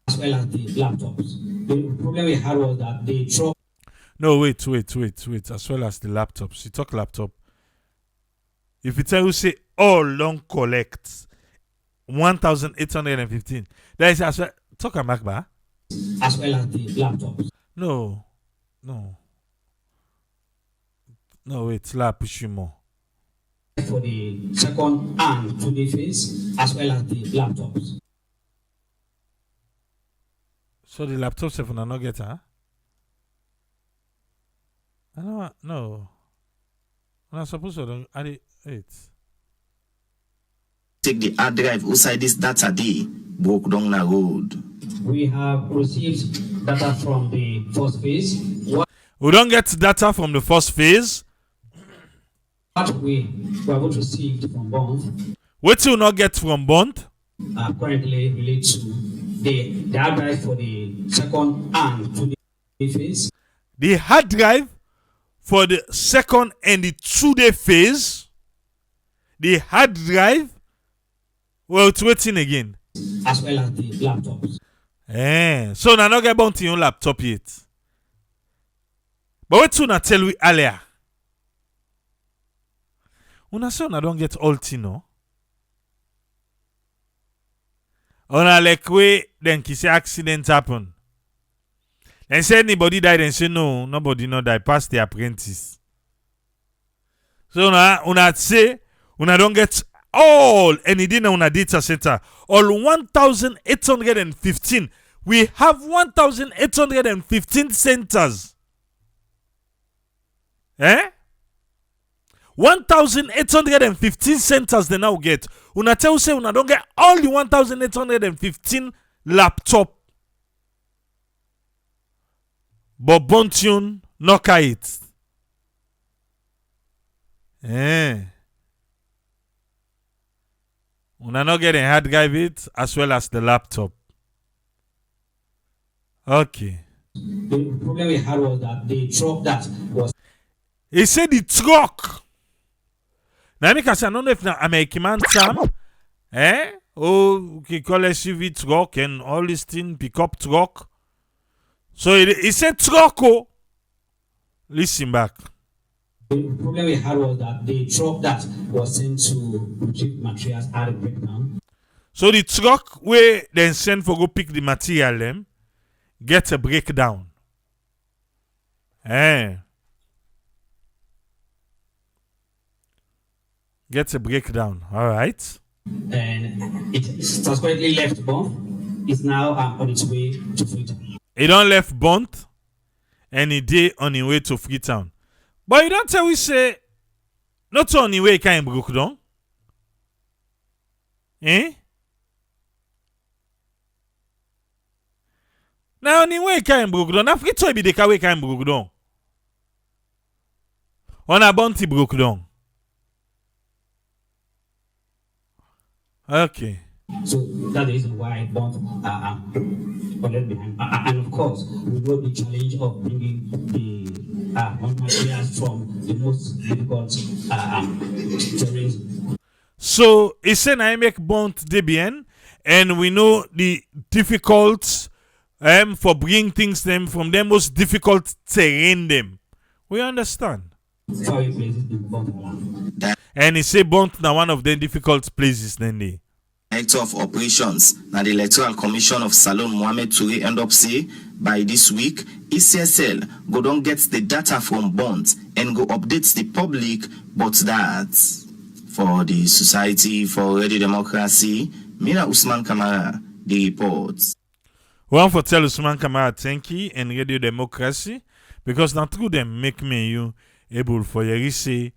As well as the laptops. The problem we had was that they drop. No, wait. As well as the laptops. You talk laptop. If you tell you say all don't collect 1,815. That is as well. Talk a back, ba. As well as the laptops. No, wait. La push you more. For the second and 2D phase, as well as the laptops. So the laptops if not get, huh? I don't no. I'm not supposed to wait. Take the hard drive outside this data day, broke down the road. We have received data from the first phase. We don't get data from the first phase. What we have received from both. What you not get from Bond? Currently relate to the hard drive for the second and 2D phase. The hard drive for the second and the 2-day phase. The hard drive. Well, it's waiting again. As well as the laptops. So na not get bounty on laptop yet. But what una tell we earlier? Una say una don't get alt, no? Una like way then ki say accident happen. Then say anybody died and say no, nobody no die past the apprentice. So una say una don't get all any day na una data center. All 1,815. We have 1,815 centers. 1,815 centers they now get. Una tell say una don't get all the 1,815 laptop. But Bontune knock it. Una not getting hard drive it as well as the laptop. Okay. The problem we had was that the truck that was. He said the truck. Now, because I don't know if na American man Sam, oh, he call SUV truck and all this thing, pickup truck. So he said truck. Oh, listen back. The problem we had was that the truck that was sent to retrieve materials had a breakdown. So the truck where then send for go pick the material them get a breakdown. Get a breakdown. All right. And it subsequently left Bonf. It's now on its way to Freetown. He don't left Bont and he did on his way to Freetown. But you don't tell we say not on the way he can broke down. Now on the way he can broke down. Now Freetown be the car way can broke down. On a Bont he broke down. Okay. So that's the reason why Bonf left behind. And of course, we got the challenge of bringing the materials from the most difficult terrain. So he said I make Bont Debian, and we know the difficult for bringing things them from the most difficult terrain them. We understand. Sorry, places in Bonf around. And he say Bont na one of the difficult places then they. Director of Operations, now the Electoral Commission of Salon Mohamed Toure end up say by this week, ECSL go don't get the data from Bont and go update the public, but that for the Society for Radio Democracy, Mina Usman Kamara, the reports. One for tell Usman Kamara thank you and Radio Democracy because now through them make me you able for your say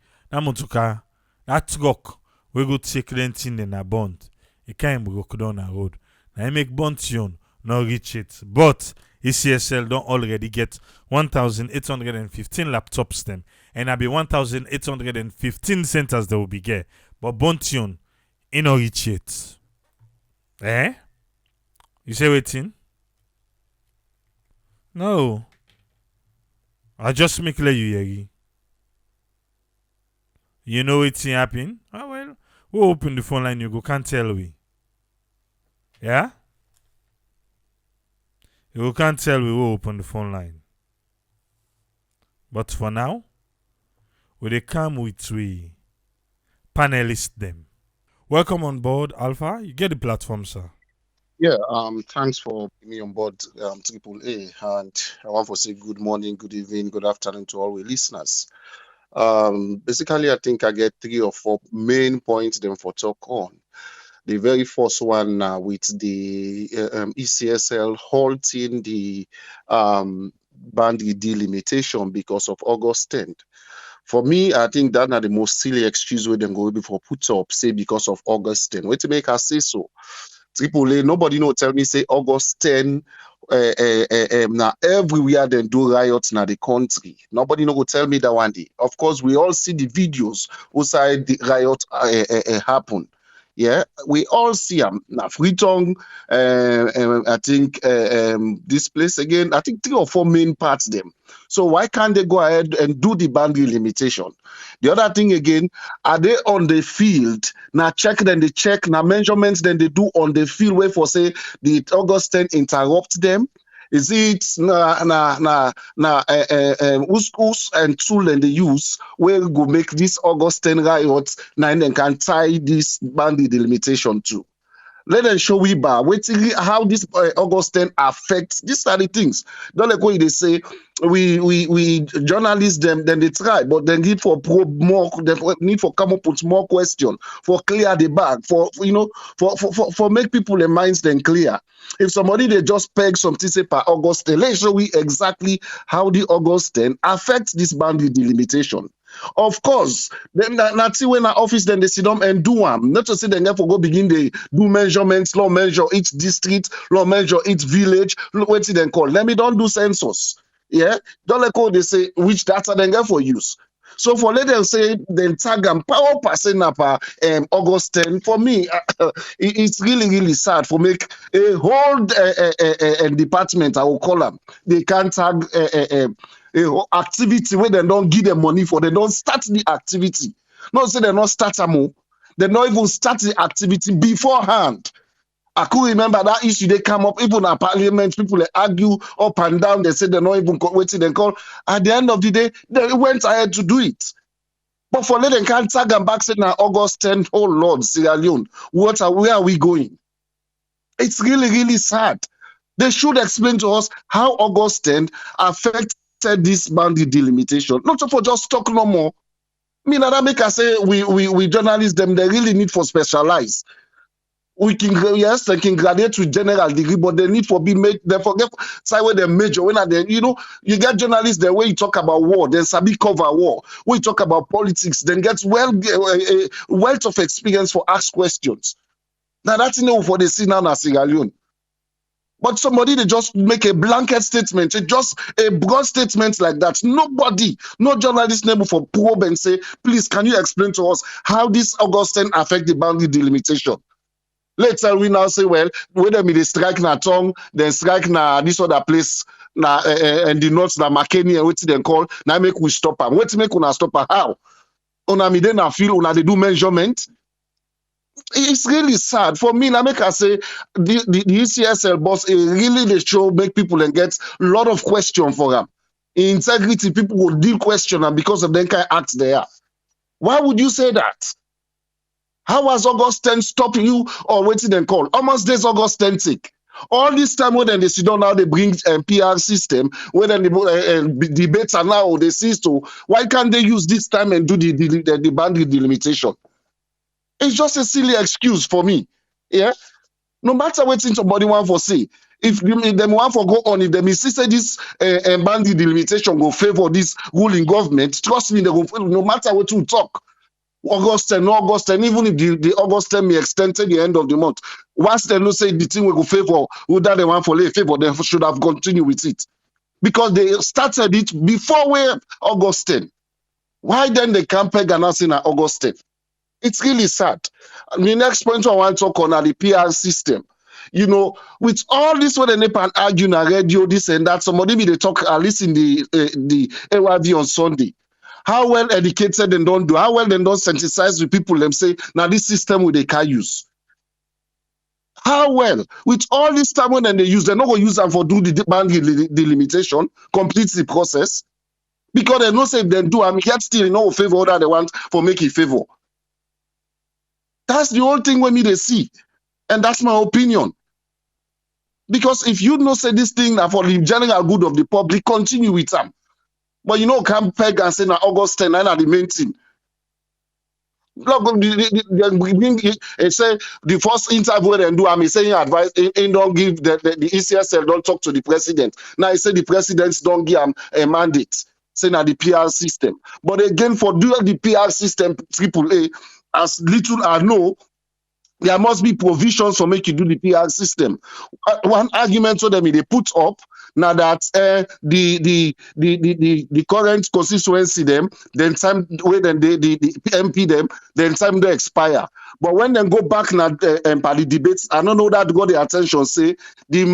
that truck we go take renting in a Bont. It can't broke down a road. Now I make Bontion not reach it. But ECSL don't already get 1,815 laptops them. And I be 1,815 centers that will be get. But Bontion it not reach it. You say waiting? No. I just make let you hear. You know what's happening? Oh well. We'll open the phone line, you go, can't tell we. Yeah? You can't tell we will open the phone line. But for now, we they come with we panelists them. Welcome on board, Alpha. You get the platform, sir. Yeah, thanks for bringing me on board Triple A, and I want to say good morning, good evening, good afternoon to all our listeners. Basically, I think I get 3 or 4 main points then for talk on. The very first one with the ECSL halting the boundary delimitation because of August 10th. For me, I think that's not the most silly excuse where them go before put up, say because of August 10th. Wait to make us say so. Triple A, nobody no tell me say August 10 now everywhere they do riots in the country. Nobody no go tell me that one day. Of course, we all see the videos outside the riot happen. Yeah, we all see them. Now, Freetong, I think this place again, I think 3 or 4 main parts them. So why can't they go ahead and do the boundary limitation? The other thing again, are they on the field? Now check, then they check, now measurements, then they do on the field where for say the August 10 interrupt them. Is it us and tool and the use where we go make this August 10 riots now and then can tie this boundary delimitation to? Let them show we bar waiting how this August 10 affects. These are the things. Don't like what they say. We journalists them then they try, but they need for probe more. They need for come up with more question for clear the bag for for make people their minds then clear. If somebody they just peg something say per August 10, let's show we exactly how the August 10 affects this boundary delimitation. Of course, then that's when our office then they sit down and do them. Not to say they never go begin they do measurements, law measure each district, law measure each village. What's it then called? Let me don't do census. Yeah, don't let go. They say which data they get for use. So for let them say then tag and power percent up August 10. For me, it's really sad for make a whole department. I will call them. They can't tag activity where they don't give them money for. They don't start the activity. Not say they not start them. They not even start the activity beforehand. I could remember that issue they come up even at parliament. People they argue up and down. They say they're not even waiting. They call at the end of the day they went ahead to do it. But for letting can't tag and back say now August 10th. Oh Lord, Sierra Leone, where are we going? It's really sad. They should explain to us how August 10th affected this boundary delimitation. Not for just talk no more. Me that make us say we journalists them they really need for specialize. We can yes, they can graduate to general degree, but they need for be made. They forget side where they major. When are they, you get journalists the way you talk about war, then sabi cover war. When you talk about politics, then get a wealth of experience for ask questions. Now that's for the scene now in Sierra Leone. But somebody they just make a blanket statement, just a broad statement like that. Nobody, no journalist name for probe and say, please, can you explain to us how this August 10 affect the boundary delimitation? Later we now say, well, whether they strike na tongue, then strike na this other place, na and the north na McKinney and what they call, now make we stop them. What make una stop her? How? Una me then feel una they do measurement. It's really sad for me. I make I say the ECSL boss really they show make people and get a lot of question for them. Integrity, people will deal question and because of them kind of act they are. Why would you say that? How was August 10 stopping you or waiting then call? Almost days August 10 take. All this time when they sit down now they bring PR system when the debates are now they cease to. Why can't they use this time and do the boundary delimitation? It's just a silly excuse for me. Yeah. No matter what somebody want for say, if them want for go on, if them insist this boundary delimitation go favor this ruling government, trust me, they go no matter what you talk. August 10, no August 10, even if the August 10 may extend to the end of the month, once they don't say the thing will go favor, would that they want for lay favor, they should have continued with it. Because they started it before August 10. Why then they can't peg an in August 10? It's really sad. The next point I want to talk on are the PR system. With all this what they can argue on radio, this and that, somebody be they talk at least in the AYV on Sunday. How well educated they don't do, how well they don't sensitize with people, them say, now this system will they can use. How well, with all this time when they use, they're not going to use them for do the boundary delimitation, complete the process. Because they know say if they do, yet still favor that they want for making favor. That's the whole thing when they see. And that's my opinion. Because if you know say this thing for the general good of the public, continue with them. But come peg and say now August 10 are the main thing. Look, say the first interview they do, I'm saying advice, don't give the ECSL don't talk to the president. Now I say the presidents don't give him a mandate. Say now the PR system. But again, for doing the PR system, AAA, as little I know, There must be provisions for make you do the PR system. One argument to them they put up now that the current constituency them, then time when then the MP them, then time they expire. But when they go back now by the debates, I don't know that got the attention. Say the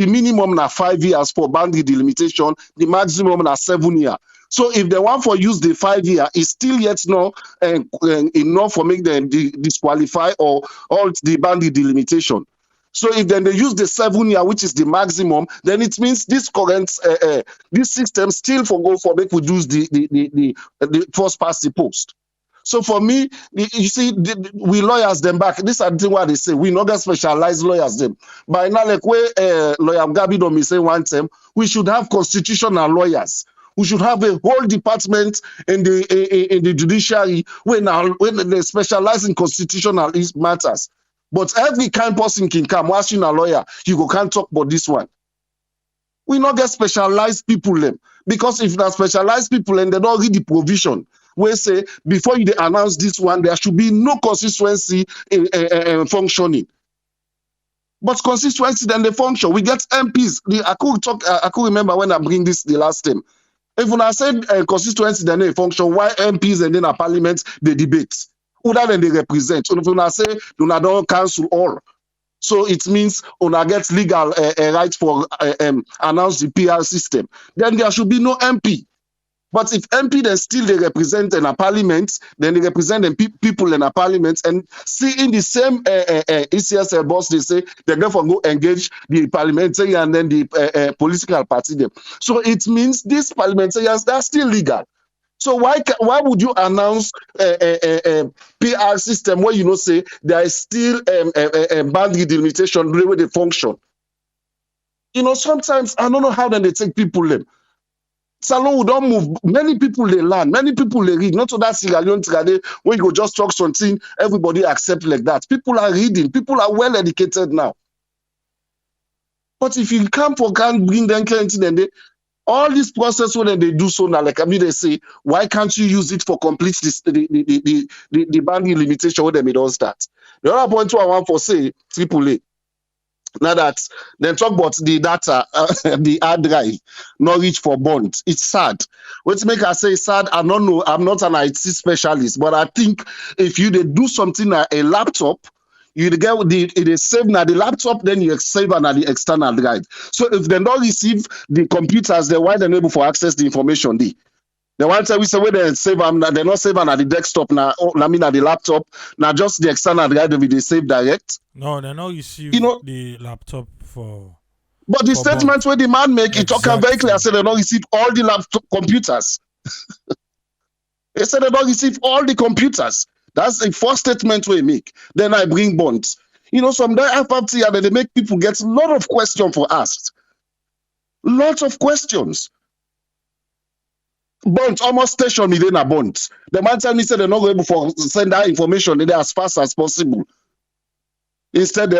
minimum na 5 years for boundary delimitation, the maximum na 7 years. So if they want for use the 5 year, it's still yet not enough for make them disqualify or halt the boundary delimitation. So if then they use the 7 year, which is the maximum, then it means this current this system still for go for make we use the first past the post. So for me, you see, we lawyers them back. This is the thing what they say. We not get specialized lawyers them. By now, like where lawyer Gabi don't say one time, we should have constitutional lawyers. We should have a whole department in the judiciary when they specialize in constitutional matters. But every kind person can come. Once you're a lawyer, you can't talk about this one. We not get specialized people them. Because if not specialized people and they don't read the provision, we say before you announce this one, there should be no constituency in functioning. But constituency then they function. We get MPs. I could remember when I bring this the last time. If when I said constituency then they function, why MPs and then a parliament they debate? Who then they represent? If when I say do not don't cancel all. So it means when I get legal right for announce the PR system, then there should be no MP. But if MP then still they represent in a parliament, then they represent the people in a parliament, and see in the same ECSL boss they say they're going to go engage the parliamentary and then the political party them. So it means these parliamentarians they're still legal. So why would you announce a PR system where you know say there is still boundary delimitation the way they function? You know, sometimes I don't know how then they take people them. Salon we don't move. Many people they learn, many people they read. Not to that Sierra Leone today when you go just talk something, everybody accept like that. People are reading, people are well educated now. But if you can't bring them anything, then all this process when they do so now, like I mean they say, why can't you use it for complete the boundary limitation when they don't start? The other point I want for say AAA. Now that then talk about the data, the hard drive, not reach for bonds. It's sad. What make I say sad? I don't know. I'm not an IT specialist, but I think if you do something like a laptop, you get it save now the laptop, then you save on the external drive. So if they don't receive the computers, then why they're able to access the information? The one time we say when they save them, they're not saving at the desktop now. I mean at the laptop. Now just the external drive they save direct. No, they not receive the laptop for. But the statement where the man make it talk very clear. I said they don't receive all the laptop computers. They said they don't receive all the computers. That's the first statement we make. Then I bring bonds. You know, some after they make people get a lot of questions for asked. Lots of questions. Bonds almost station within a bond. The man tell me said they're not able to send that information there as fast as possible. Instead,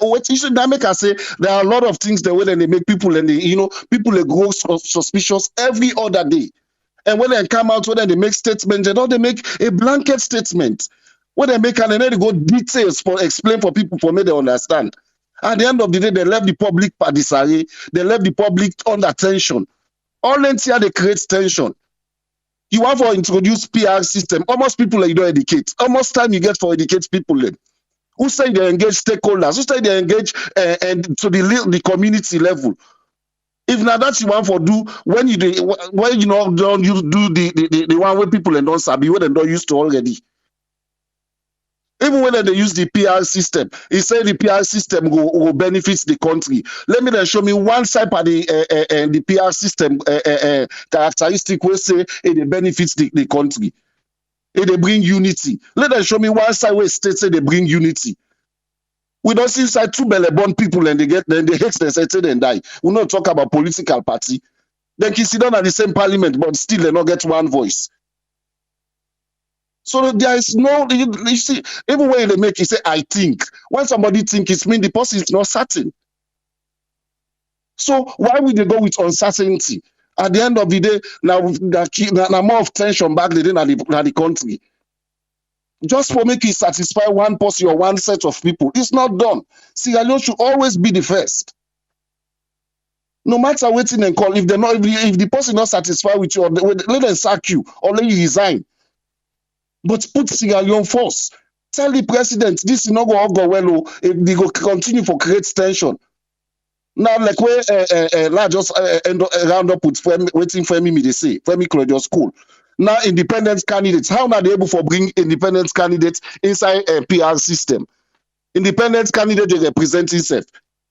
what you should make us say there are a lot of things the way that they make people and people they grow suspicious every other day. And when they come out, when they make statements, they make a blanket statement. When they make and they go details for explain for people for me to understand. At the end of the day, they left the public by disarray. They left the public under tension. All here they create tension. You want to introduce PR system. Almost people you don't educate. Almost time you get for educate people. Who say they engage stakeholders? Who say they engage and to the community level? If now that you want to do when you don't you do the one where people and don't sabi what they don't used to already. Even when they use the PR system, he said the PR system will benefit the country. Let me then show me one side of the PR system characteristic where say it benefits the country. They bring unity. Let them show me one side where states say they bring unity. We don't see inside two belly-born people and they hate themselves and die. We not talk about political party. Then can sit down at the same parliament, but still they not get one voice. So there is no, you see, even when they make it say, I think. When somebody think, it means the person is not certain. So why would they go with uncertainty? At the end of the day, now more of tension back within the country. just for make it satisfy one person or one set of people. It's not done. Sierra Leone should always be the first. No matter waiting and call, if they're not, if the person not satisfied with you, or let them sack you or let you resign. But put Sierra Leone first. Tell the president this is not going to go well. If they go continue for create tension. Now, like where just round up with waiting for me, they say Femi Claudius School. Now, independent candidates. How are they able to bring independent candidates inside a PR system? Independent candidate they represent himself.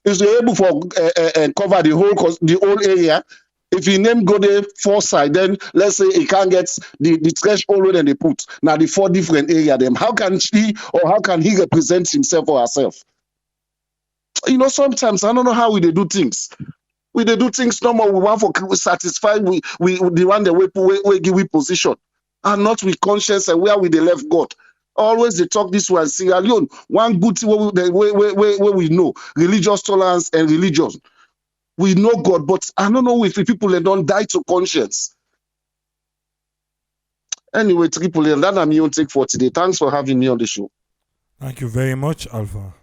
Is they able to cover the whole area? If he name go there four side, then let's say he can't get the threshold and they put now the four different area them. How can she or how can he represent himself or herself? You know, sometimes I don't know how we they do things. We they do things normal. We want for satisfy we the one that we give we position and not with conscience and where we they left God. Always they talk this one. Sierra Leone, one good thing where we know religious tolerance and religion. We know God, but I don't know if people they don't die to conscience. Anyway, Triple M, that I'm your take for today. Thanks for having me on the show. Thank you very much, Alpha.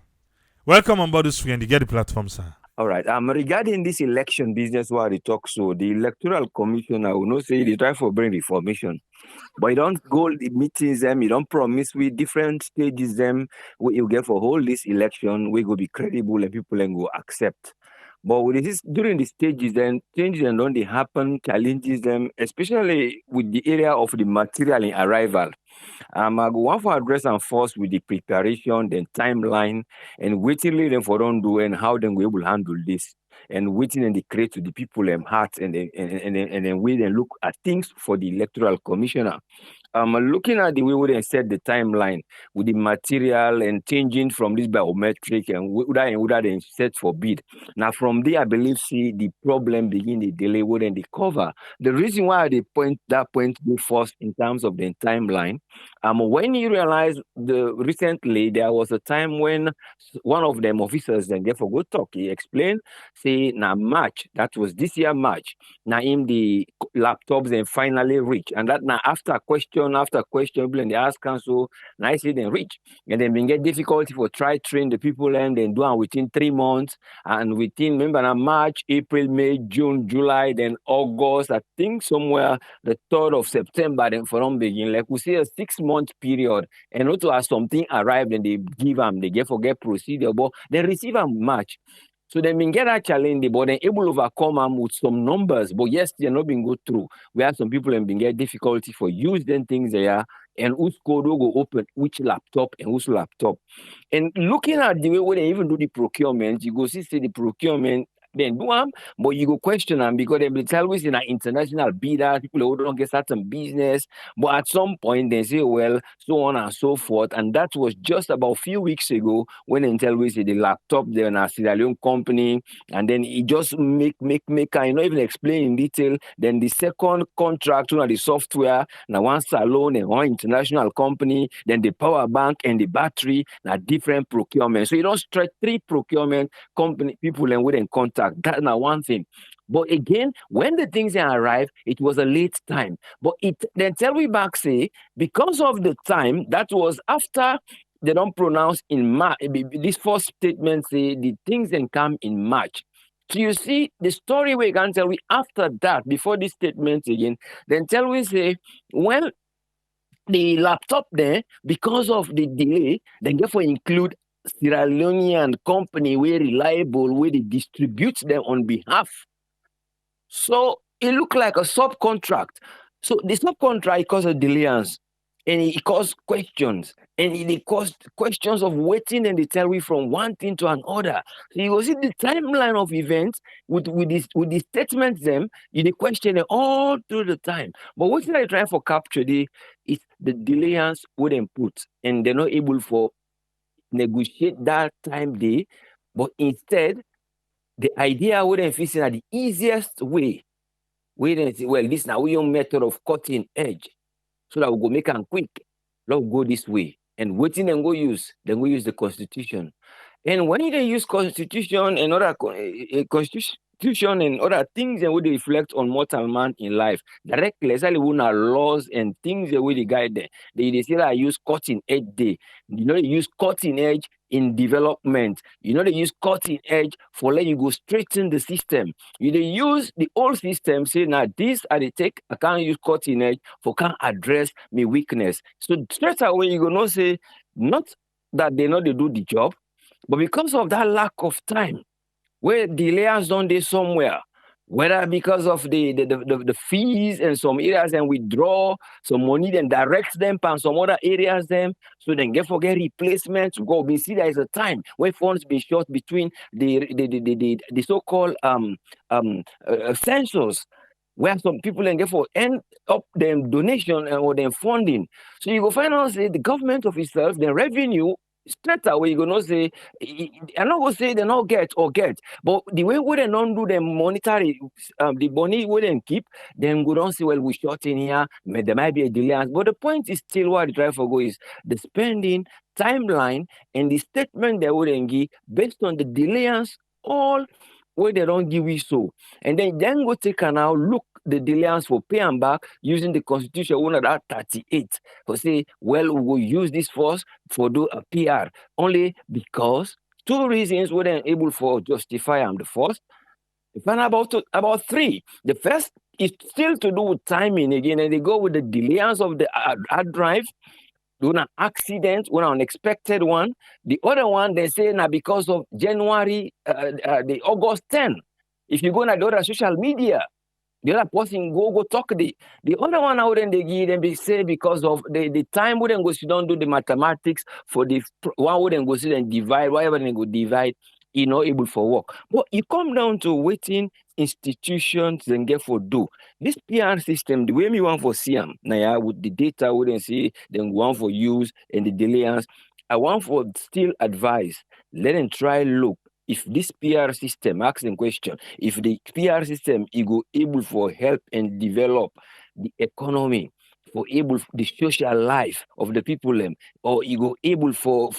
Welcome on board this weekend. You get the platform, sir. All right. Regarding this election business where they talk, so the Electoral Commission, I will not say they try for bring reformation, but you don't go the meetings them, you don't promise with different stages them what you get for hold this election, we go be credible and people and go accept. But with this during the stages, then changes and don't they happen, challenges them, especially with the area of the material in arrival. I go want for address and first with the preparation, then timeline, and waiting them for don't do and how then we will handle this. And waiting and the create to the people hearts and then wait and look at things for the electoral commissioner. Looking at the way we then set the timeline with the material and changing from this biometric and would then set for bid. Now from there, I believe see the problem begin the delay wouldn't the cover. The reason why they point that point to first in terms of the timeline, when you realize recently there was a time when one of them officers then get for good talk. He explained, say now March, that was this year March. Now in the laptops then finally reach, and that now after question, and they ask council, nicely then reach, and then we get difficulty for try train the people and then do it within 3 months, and within remember now March, April, May, June, July, then August. I think somewhere the 3rd of September then from begin like we see a 6-month period, and also as something arrived and they give them, they get forget procedure, but they receive them March. So they been get that challenge, but then able to overcome them with some numbers. But yes, they're not being go through. We have some people have been get difficulty for using things there, and whose code will go open which laptop and whose laptop. And looking at the way they even do the procurement, you go see the procurement. Then do them, but you go question them because they will always in an international bidder, people who don't get certain business. But at some point they say, well, so on and so forth. And that was just about a few weeks ago when Intel was the laptop, they're a Sierra Leone company, and then it just make I not even explain in detail. Then the second contract, the software, now one salon and one international company, then the power bank and the battery, now different procurement. So you don't stretch 3 procurement company people and wouldn't contact. That's not one thing. But again, when the things arrive, it was a late time. But it then tell me back say because of the time that was after they don't pronounce in March. This first statement say the things then come in March. So you see the story we can tell we after that before this statement again. Then tell we say well the laptop there because of the delay, then therefore include Sierra Leonean company where reliable, where they distribute them on behalf. So it looked like a subcontract. So the subcontract causes delays and it caused questions. And it caused questions of waiting and they tell me from one thing to another. So you will see the timeline of events with the statements them, you question them all through the time. But what I try for capture is the delays wouldn't put and they're not able for negotiate that time day, but instead the idea wouldn't fit in at the easiest way. We didn't say, well, this now we your method of cutting edge, so that we go make them quick. Let's go this way and waiting and go use. Then we use the constitution. And when they use constitution and other constitution, constitution and other things that would reflect on mortal man in life. Directly, especially when our laws and things that will guide them. They say that I use cutting edge day. They use cutting edge in development. They use cutting edge for letting you go straighten the system. They use the old system, say now this I they take, I can't use cutting edge for can't address my weakness. So straight away you go not say not that they know they do the job, but because of that lack of time, where the layers don't they somewhere, whether because of the fees and some areas and withdraw some money, then direct them and some other areas them, so then forget replacements. Go, we see there is a time where funds be short between the so-called census, where some people then get for end up them donation or them funding. So you go find out say the government of itself, the revenue straight away, you go not say, I'm not gonna say they not get or get, but the way we don't do the monetary, the money we don't keep, then we don't say, well, we short in here, there might be a delay. But the point is still what the drive for go is the spending timeline and the statement they wouldn't give based on the delays, all where they don't give you so. And then go take and now look the delays for pay and back using the constitution one of that 38 for say, well, we will use this force for do a PR only because two reasons we weren't able for justify the first. Find about three. The first is still to do with timing again, and they go with the delays of the hard drive. One accident, one unexpected one. The other one, they say now because of January, the August 10. If you go on the other social media, the other person go talk the other one out and they give them, they say because of the time wouldn't go sit down do the mathematics for the one wouldn't go sit and divide, whatever they go divide, not able for work. But you come down to waiting institutions and get for do. This PR system, the way me want for see them, now with the data wouldn't see, then want for use and the delays. I want for still advise. Let them try look. If this PR system, ask them question, if the PR system is able for help and develop the economy, for able the social life of the people, or you go able for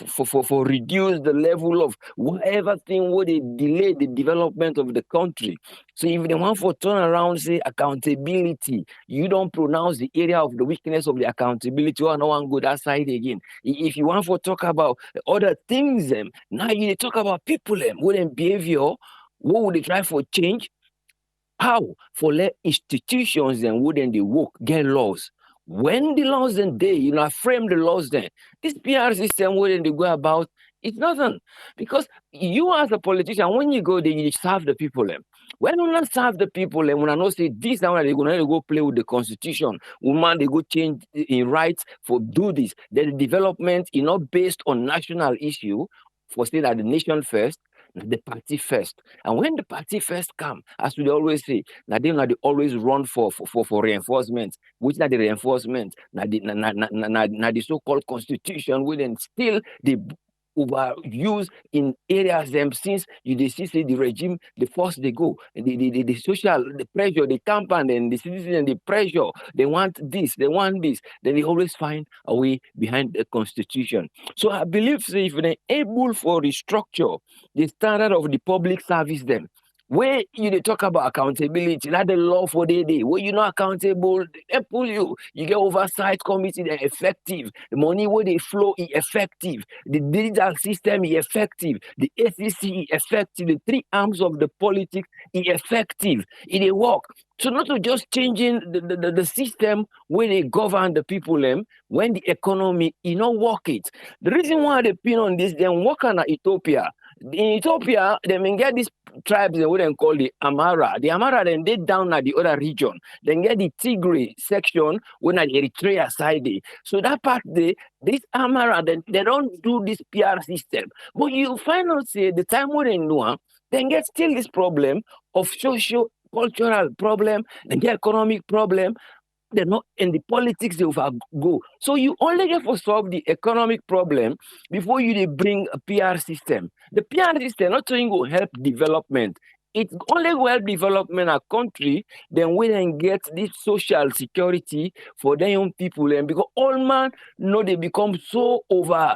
reduce the level of whatever thing would delay the development of the country. So if they want for turn around, say accountability, you don't pronounce the area of the weakness of the accountability, or no one go that side again. If you want for talk about other things, now you talk about people, wouldn't behavior, what would they try for change? How for let institutions and wouldn't they work get laws? When the laws then they, frame the laws then, this PR system wouldn't they go about, it's nothing. Because you as a politician, when you go there, you serve the people. When you not serve the people, when I not say this, now they're going to go play with the constitution, woman, they go change in rights for do this. Then the development is not based on national issue, for saying that the nation first, the party first. And when the party first come, as we always say, now they always run for reinforcement, which are the reinforcement, now the so-called constitution wouldn't still the overuse in areas them since you see say the regime, the force they go, the social, the pressure, the campaign and the citizen, the pressure, they want this, then they always find a way behind the constitution. So I believe say, if they're able for restructure the standard of the public service them, where you talk about accountability, not the law for the day. Where you're not accountable, they pull you. You get oversight committee, they're effective. The money where they flow is effective. The digital system is effective. The SEC is effective. The three arms of the politics is effective. It work. So not to just changing the system where they govern the people when the economy, work it. The reason why they pin on this, then work on Ethiopia. In Ethiopia, they may get these tribes they wouldn't call the Amara. The Amara then they down at the other region. Then get the Tigray section when at Eritrea side. So that part this Amara they don't do this PR system. But you find out say the time we didn't know, then get still this problem of social cultural problem, then get economic problem. They're not in the politics they will go. So you only get to solve the economic problem before you bring a PR system. The PR system not only will help development, It only will help development a country, then we then get this social security for the young people. And because all man know they become so over,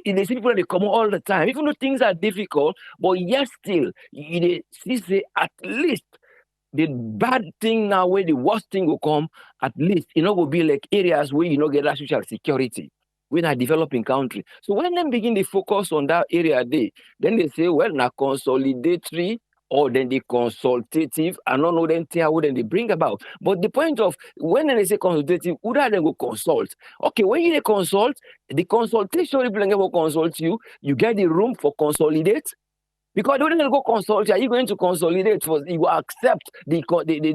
they see people they come all the time, even though things are difficult, but yet still, they see say at least the bad thing now where the worst thing will come, at least will be like areas where get that social security. We're not developing country. So when they begin to focus on that area then they say, well, now consolidatory or then the consultative, I don't know then what then they bring about. But the point of when they say consultative, who do they go consult? Okay, when you consult, the consultation people will consult you, you get the room for consolidate. Because when you go consult, are you going to consolidate for you will accept the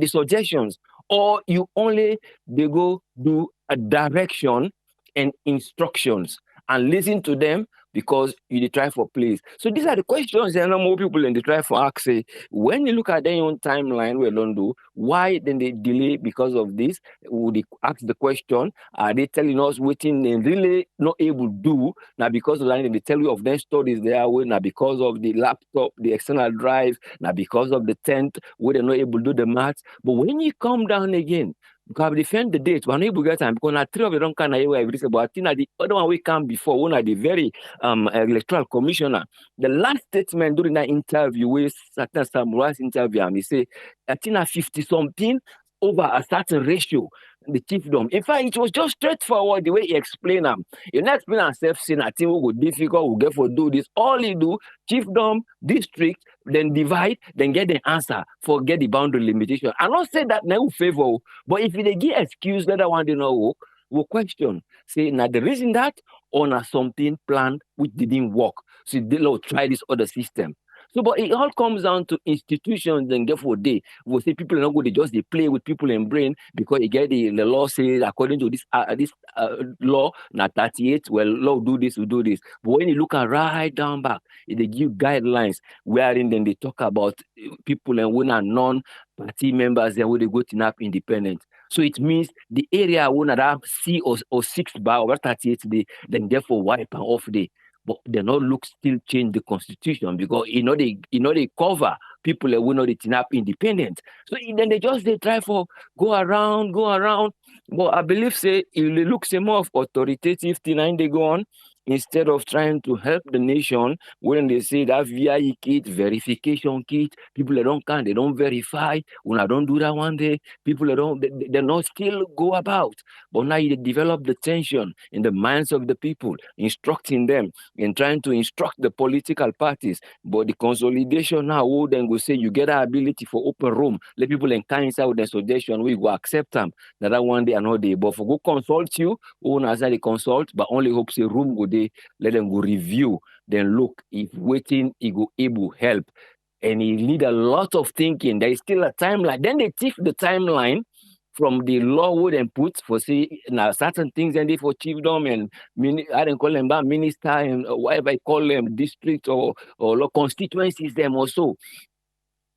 suggestions, or you only they go do a direction and instructions and listen to them because you dey try for place. So these are the questions that more people in the try for ask say when you look at their own timeline we don't do, why then they delay because of this? Would they ask the question? Are they telling us waiting they really not able to do now because of that they tell you of their studies there way now because of the laptop, the external drive, now because of the tent where they're not able to do the maths. But when you come down again, because defend the date, we're not able to get time because now three of them kind of every say, but I think that the other one we come before, one of the very electoral commissioner, the last statement during that interview with certain Samurai's interview, he say, I think at 50 something over a certain ratio, the chiefdom. In fact, it was just straightforward the way he explained them. He not explain himself saying, I think we go difficult, we get for do this. All he do, chiefdom, district, then divide, then get the answer, forget the boundary limitation. I not say that now favor, but if they give excuse, let that one they know, we'll question. Say, now the reason that on something planned which didn't work. So they try this other system. So, but it all comes down to institutions and therefore will say people are not good, they play with people in brain because they get the law says according to this law, now 38, well, law do this, we do this. But when you look at right down back, they give guidelines wherein then they talk about people and when are non-party members and when they go to NAP independent. So it means the area when that C or 6 bar or 38 day, then therefore wipe off day. But they not look still change the constitution because they cover people that will not up independent. So then they try for go around. But I believe say it looks more of authoritative thing and they go on instead of trying to help the nation when they say that VIE kit, verification kit, people that don't count, they don't verify. When I don't do that one day, people that don't they not still go about. But now you develop the tension in the minds of the people, instructing them and trying to instruct the political parties. But the consolidation now will then go say you get the ability for open room, let people encounter inside with the suggestion, we go accept them. That one day another day. But for go consult you, who as they consult, but only hope say room go day, let them go review, then look if waiting it go able help. And it need a lot of thinking. There is still a timeline. Then they take the timeline from the law would and put for say now certain things and they for chiefdom and I don't call them minister and whatever I call them district or constituencies them also.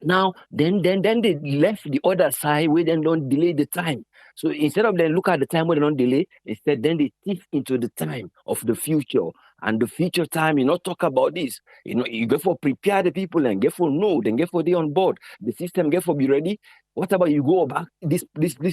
Now then they left the other side where they don't delay the time. So instead of them look at the time where they don't delay, instead then they thief into the time of the future. And the future time, not talk about this. You get for prepare the people and get for know, then get for they on board. The system get for be ready. What about you go back this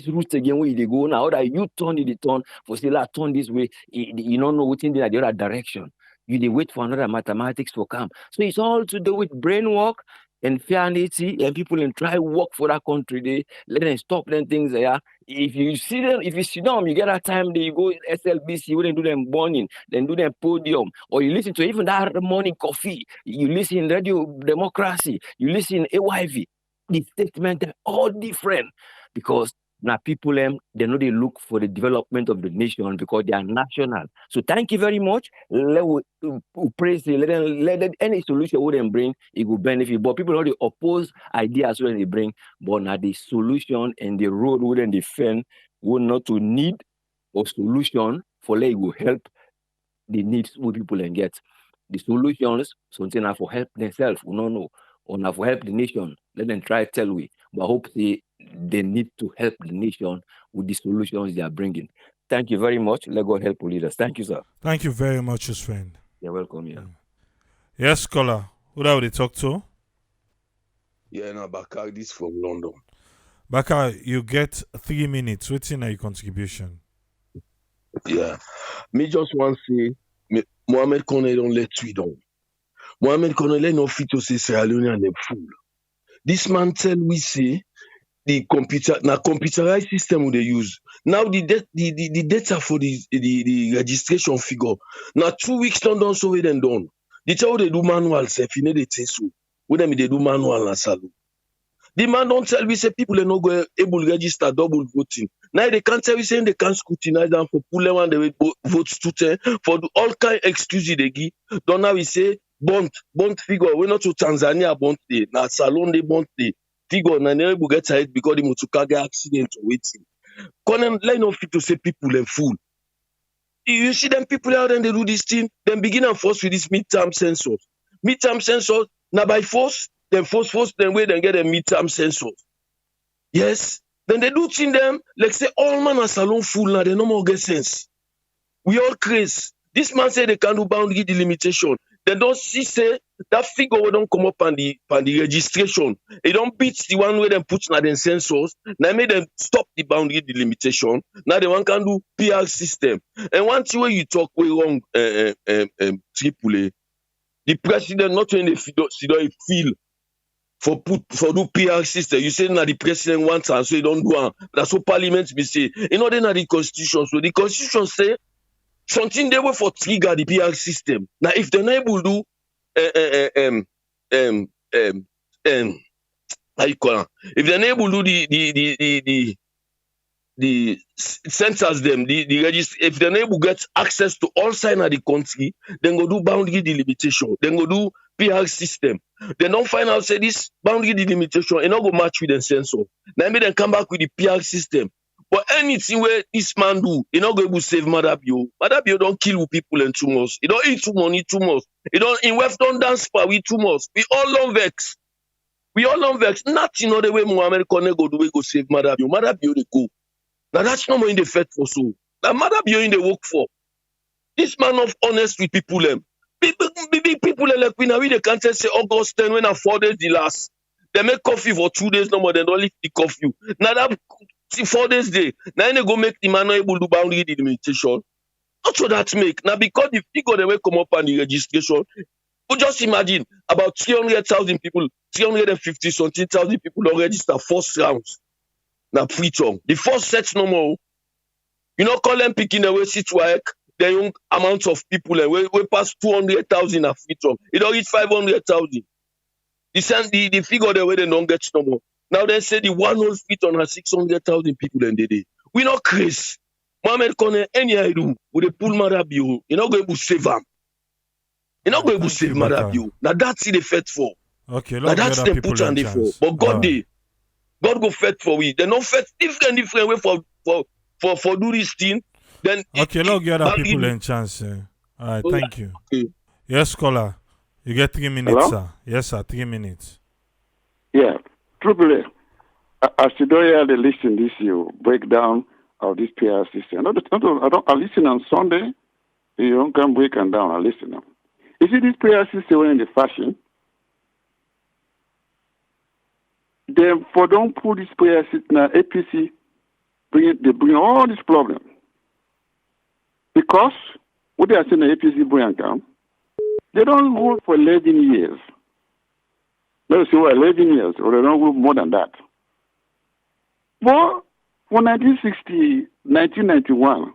route again where they go now? That you turn the turn for still turn this way. You don't know what's in the other direction. You they wait for another mathematics for come. So it's all to do with brain work and fairness and people and try work for that country. They let them stop them things there. If you sit down, you get that time they go SLBC, where they do them morning, then do them podium, or you listen to even that morning coffee, you listen Radio Democracy, you listen AYV. The statement are all different because now people they know they look for the development of the nation because they are national. So thank you very much. Let praise let any solution wouldn't bring it will benefit. But people know they oppose ideas when they bring, but now the solution and the road wouldn't defend would not to need a solution for let it will help the needs what people and get. The solutions something are for help themselves. We don't know. Or now for help the nation. Let them try tell we. But hope they need to help the nation with the solutions they are bringing. Thank you very much. Let God help leaders. Thank you, sir. Thank you very much, his friend. You're welcome. Yeah. Yes, caller. Who that would they talk to? Yeah, now Bakar, this from London. Baka, you get 3 minutes. What's in your contribution? Yeah. Me just want to say, Mohamed Kone don't let tweet on. Mohamed Kone let no fit to say Sierra Leone and them fool. This man tell we say the computerized system they use. Now the data for the registration figure. Now 2 weeks done so we then done. The tell they do manual self, you know they say so. When them they do manual and salute. The man don't tell we say people are not going able to register double voting. Now they can't tell we saying they can't scrutinize them for pull them and they vote to 10 for all kind excuses they give. Don't now we say bond figure. We're not to Tanzania bond day. Now Salon they bond day. Figure na never will get tired because the Mutukage accident waiting. Conan line of to say people and fool. You see them people out and they do this thing, then begin and force with this midterm census. Midterm census, now by force, then force, then wait and get a midterm census. Yes. Then they do thing them, like say all man are salon fool now, they no more get sense. We all crazy. This man say they can do boundary delimitation. They don't see say that figure will don't come up on the registration. It don't beat the one where they put na the census. Now make them stop the boundary delimitation. Now they one can do PR system. And one thing where you talk way wrong, Triple A, the president not when they feel for do PR system. You say now the president wants and so he don't do it. That's what parliament be say. You know then the constitution. So the constitution say something they were for trigger the PR system. Now, if they're not able to how you call it? If they're not able to do the census them, the register, if they're not able to get access to all sides of the country, then go do boundary delimitation, then go do PR system. They don't find out say this boundary delimitation and not go match with the census. Now maybe they come back with the PR system. But anything where this man do, he not going to save Madabio. Madabio don't kill people in 2 months. He don't eat too money 2 months. He don't in West don't dance for we 2 months. We all don't vex. Nothing other way Mohamed Kone go do we go save Madabio. Madabio they go. Now that's not more in the fed for so. Now Madabio in the work for. This man of honest with people them. Big people like we now we they can't say August 10 when I 4 days the last. They make coffee for 2 days no more. They don't lift the coffee. Now that 4 days day. Now they go make the man not able to boundary delimitation. Not so that make. Now because the figure they will come up on the registration, you just imagine about 300,000 people, 350 something thousand people don't register first rounds. Now free tongue. The first set no more. You know, call them picking away sit work. The young amount of people we pass 200,000 at free tongue. It don't reach 500,000. The figure the way they don't get no more. Now they say the one whole fit on has 600,000 people in the day. We not crazy. Mohamed Kone, any I do, with a pull Madabio, you're not going to save him. You're not going to save Madabio. Now that's the fed for. Okay, now that's the put on the for. But God go fed for we. They not fed different way for do this thing. Then okay, look, the other people in chance. All right, thank you. Okay. Yes, caller. You get 3 minutes, hello? Sir. Yes, sir, 3 minutes. Yeah. Triple A, as you don't hear the listen this you breakdown of this PR system. I listen on Sunday. You don't come break and down. I listen now. You see this PR system in the fashion. Then for don't put this PR system now, APC they bring all this problem because what they are saying the APC bring down. They don't rule for 11 years. Let's say 11 years, or they don't rule more than that. But for 1960, 1991,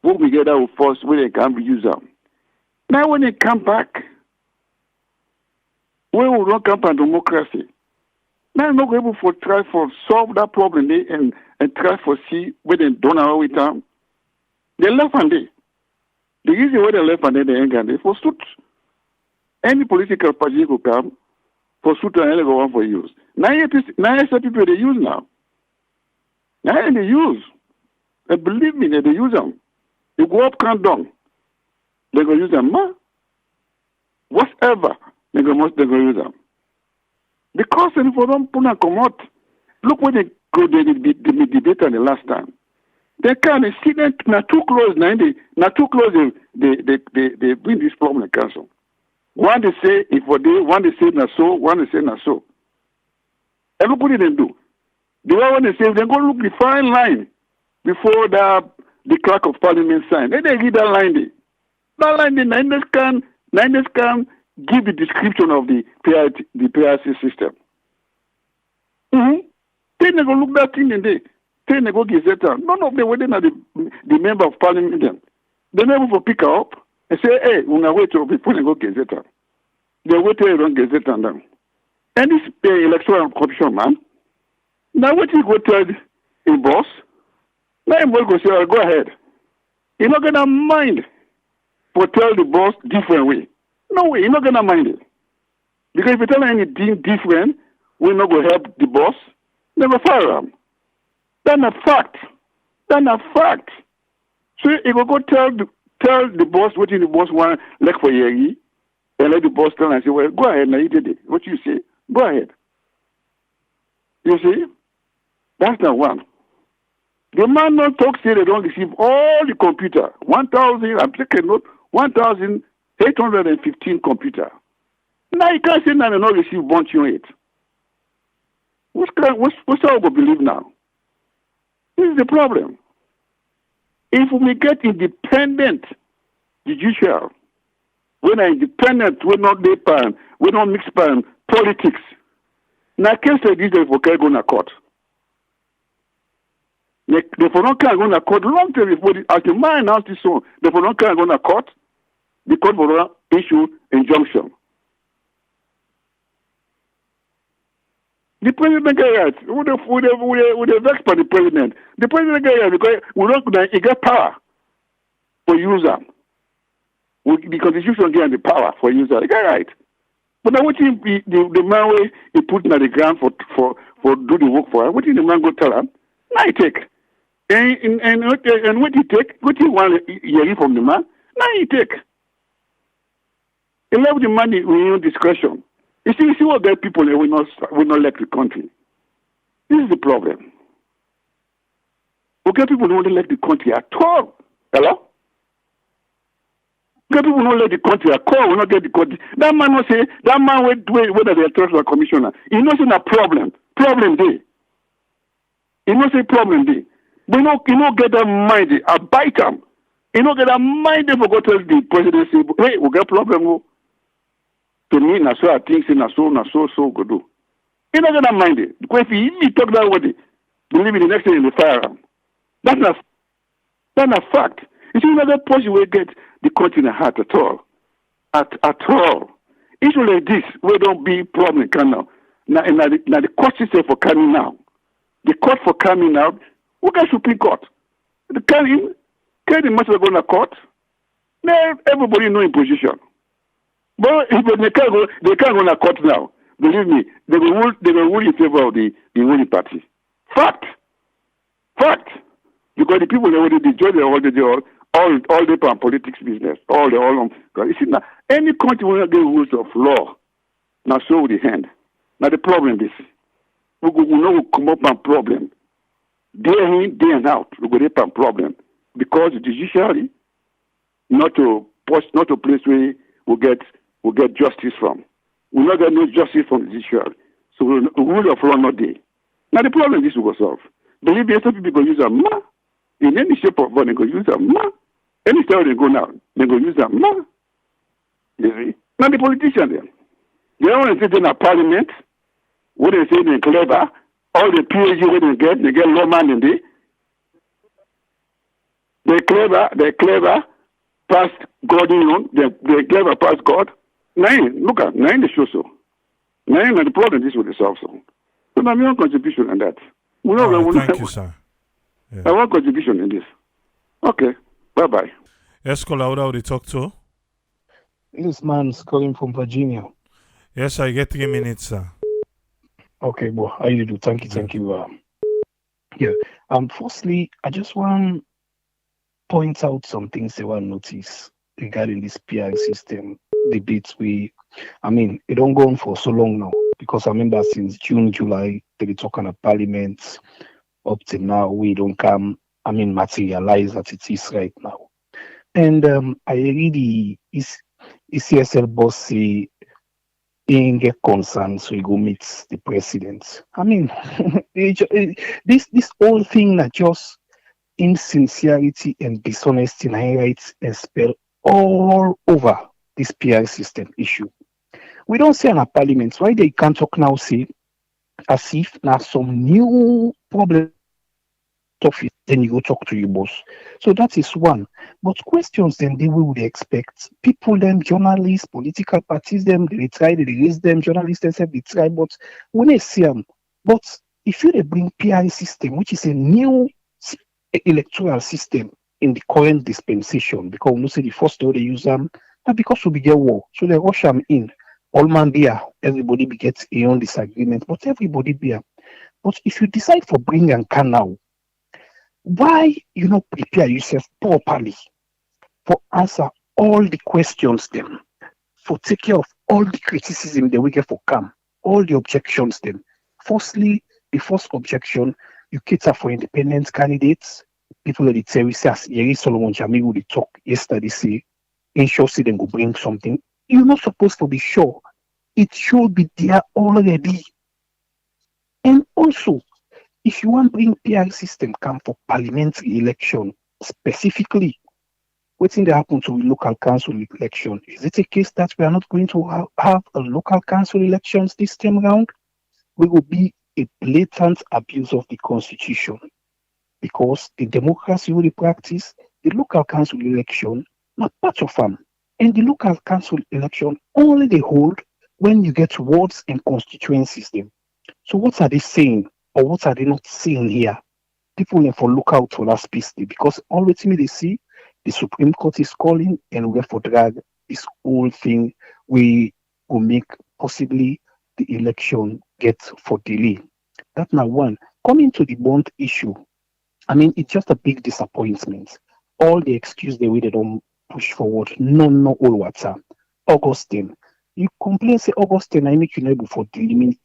what we get out first, where they can use them. Now when they come back, we will not come back democracy. Now I'm not able to try for solve that problem and try for see where they don't know with them. They left and they. The reason why they left and they ain't got it for suit. Any political party could come for suit and go on for use. Now people they use now. Now they use. And believe me, they use them. You go up, count down. They go use them. Whatever, they go use them. Because if for them put and come out, look when they go they debate on the last time. They can't see that not too close they bring this problem in council. One they say if for day, one they say not so, one they say not so. And look what they do. The one when they say, they go look the fine line before the clerk of parliament sign. Then they read that line there. That line, the Niners can give the description of the PRC system. Mm-hmm. Then they go look that thing in there. Then they go gazette. None of them were then the member of parliament. Then. They never for pick her up and say, hey, when I wait to people and go gazette. They wait till they don't gazette down. And this electoral corruption, man. Now what you go tell a boss? Now him go say, go ahead. You're not gonna mind for tell the boss different way. No way, you're not gonna mind it. Because if you tell anything different, we're not gonna help the boss, never fire him. That's a fact. That's a fact. So you go tell the boss what the boss want like for you, and let the boss tell and say, well, go ahead now, you did it. What you say? Go ahead. You see? That's not one. The man not talk say they don't receive all the computer. 1,000, I'm taking note, 1,815 computer. Now you can't say that they not receive bunch on it. What's all we believe now? This is the problem. If we get independent judicial, when are independent, we're not they pan, we don't mix pan politics. Now case like this, they for go to court. They for not go to court long time before as the man announced this one, they for not go to court, the court for issue injunction. The president get right. Would have vexed by the president. The president get right because we don't get power for user. The constitution gives the power for user. They get right. But now what if the man way he put in the ground for do the work for him? What if the man go tell him? Now he take. And what he take? What he want hearing from the man? Now he take. He left the money with your discretion. You see what that people will not elect the country. This is the problem. Okay, people don't elect the country at all. Hello? Okay, people don't elect the country at all. Will not get the country. That man will say, that man whether they trust the commissioner. He knows it's a problem. Problem there. He knows a problem there. But you know get that mind. I bite him. You know get that mind for go tell the president say, hey, we got problem. To me, na so I think say na so go do. You not gonna mind it. Because if he talk that way, believe me, the next thing in the fire. That's a fact. You see, another person will get the country in the heart at all. At all. Issue like this, we don't be problem can now. Now the court system for coming now. The court for coming out, we got Supreme Court. The can the matter go to court? Now everybody know in position. But if they can't go to court now. Believe me, they will rule in favor of the ruling party. Fact. Because the people already the judge all the politics business. You see now, any country will not get rules of law. Now so will the hand. Now the problem is we know come up with problem. Day in, day and out, we go up with problem. Because the judiciary not to place where we get justice from. We not get no justice from the judiciary. So the rule of law not there. Now the problem is we go solve. Believe me, some people go use a ma. In any shape or form, they go use a ma. Any style they go now, they go use a ma. You see? Now the politicians then. They don't want to sit in a parliament, what they say they're clever, all the PhD what they get lawman in there. They're clever, past God, they're clever past God. Look at the show so. And the problem is with the solve so. So now, my own contribution on that. Thank you, sir. Yeah. I want contribution in this. Okay, bye-bye. Yes, caller, what would you talk to? This man's calling from Virginia. Yes, I get 3 minutes, sir. Okay, boy, how you do? Thank you. Firstly, I just want to point out some things I want to notice regarding this PR system debates. It don't go on for so long now, because I remember since June, July, they were talking of parliament. Up to now, we don't materialize as it is right now. And I read the ECSL boss say in get concerned, so he go meet the president. I mean, this whole thing that just insincerity and dishonesty, and right, and spell all over this PR system issue. We don't see in a parliament why they can't talk now, see, as if now some new problem of it, then you go talk to your boss. So that is one. But questions then they would expect. People them, journalists, political parties them, they try, they raise them, journalists themselves, they try, but when they see them, but if you they bring PI system, which is a new electoral system in the current dispensation, because we know say the first day they use them, not because we get war. So they rush them in. All man be here, everybody be get a own disagreement, but everybody be here. But if you decide for bring and can now, why you not prepare yourself properly for answer all the questions them, for take care of all the criticism that we get for come, all the objections them. Firstly, the first objection, you cater for independent candidates, people that they tell you say as Yeri Solomon Jamiru they talk yesterday say, ensure say them go bring something. You're not supposed to be sure. It should be there already. And also, if you want to bring PR system come for parliamentary election, specifically, what's in the happen to local council election? Is it a case that we are not going to have a local council elections this time around? We will be a blatant abuse of the constitution because the democracy we practice, the local council election, not part of them. And the local council election only they hold when you get wards and constituencies them. So what are they saying? Or what are they not saying here? People need for look out for that space because ultimately they see the Supreme Court is calling and we have for drag this whole thing we will make possibly the election get for delay. That's now one. Coming to the bond issue, I mean it's just a big disappointment. All the excuse the way they don't push forward, no all water. Augustine. You complain say Augustine I make you able for delimit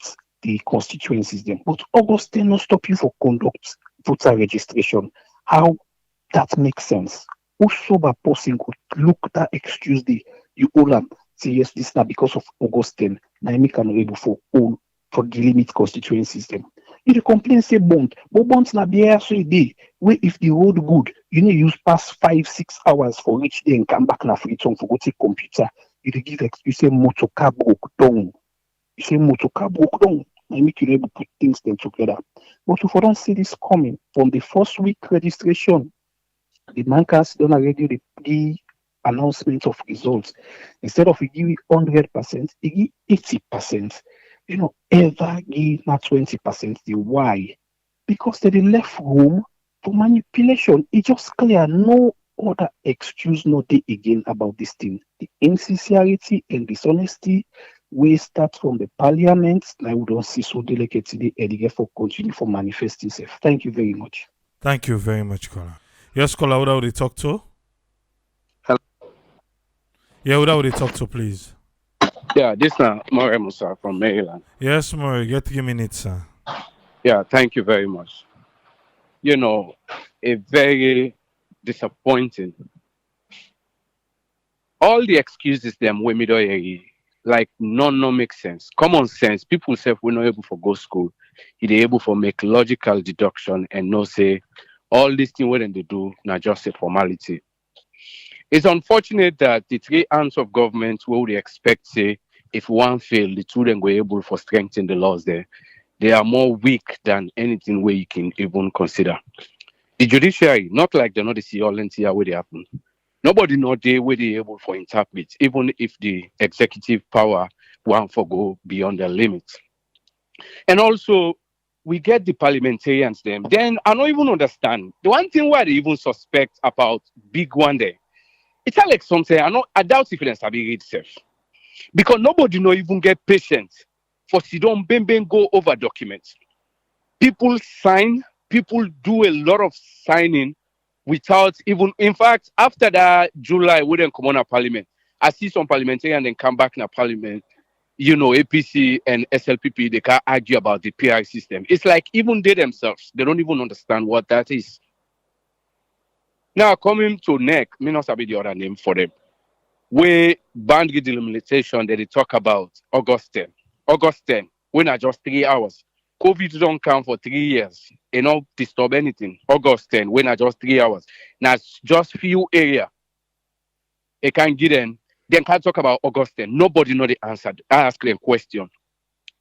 the constituencies then. But Augustine not stop you for conduct voter registration. How that makes sense. Who sober person could look that excuse the you all say yes, this now because of Augustine. Now make an able for all for delimit constituencies then. You dey complain say bond, but bonds na be so a day. Where if the road good, you need use past 5-6 hours for reach there and come back na free time for go take computer. You dey give excuse say motor car broke down. You say motor car broke down. I make you able to put things then together. But if we don't see this coming from the first week registration, the bankers don't already the announcement of results. Instead of give you 100%, they give 80%. You know, ever give not 20%. The why? Because they left room for manipulation. It just clear no other excuse not day again about this thing. The insincerity and dishonesty we start from the parliament. Now we don't see so delicate today and for continue for manifesting itself. Thank you very much. Thank you very much, caller. Yes, caller, who would they talk to? Hello. Yeah, who would they talk to, please? Yeah, this is More Musa from Maryland. Yes, More, get 3 minutes, sir. Yeah, thank you very much. You know, a very disappointing. All the excuses them we made like none no make sense. Common sense. People say we're not able to go school. They able to make logical deduction and no say all these things when they do not just a formality. It's unfortunate that the three arms of government will they expect say if one fail, the two then go able for strengthen the laws there. They are more weak than anything where you can even consider. The judiciary, not like they're not the see all here where they happen. Nobody know they where they able for interpret, even if the executive power want for go beyond their limits. And also, we get the parliamentarians them. Then I don't even understand. The one thing why they even suspect about big one there, it's like something I doubt if it's a big itself. Because nobody no even get patience for Sidon Bemben go over documents. People sign, people do a lot of signing without even, in fact, after that July, we didn't come on a parliament. I see some parliamentarians then come back in a parliament, you know, APC and SLPP, they can't argue about the PI system. It's like even they themselves, they don't even understand what that is. Now, coming to NEC, may not be the other name for them. where boundary delimitation that they talk about August 10. August 10, when are just 3 hours. COVID don't count for 3 years. It don't disturb anything. August 10, when are just 3 hours. Now just few area. It can get in. Then can talk about August 10. Nobody know the answer. I ask them question.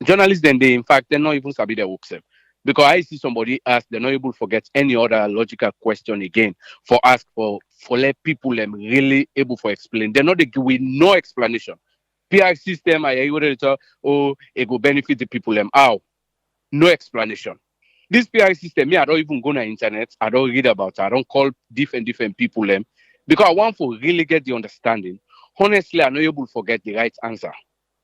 Journalists then they in fact they're not even sabi their work self. Because I see somebody ask, they're not able to forget any other logical question again for ask for let people them really able to explain. They're not with no explanation. PR system, I hear what they talk, oh, it will benefit the people them. How? No explanation. This PR system, me, I don't even go on the internet. I don't read about it. I don't call different people them because I want to really get the understanding. Honestly, I'm not able to forget the right answer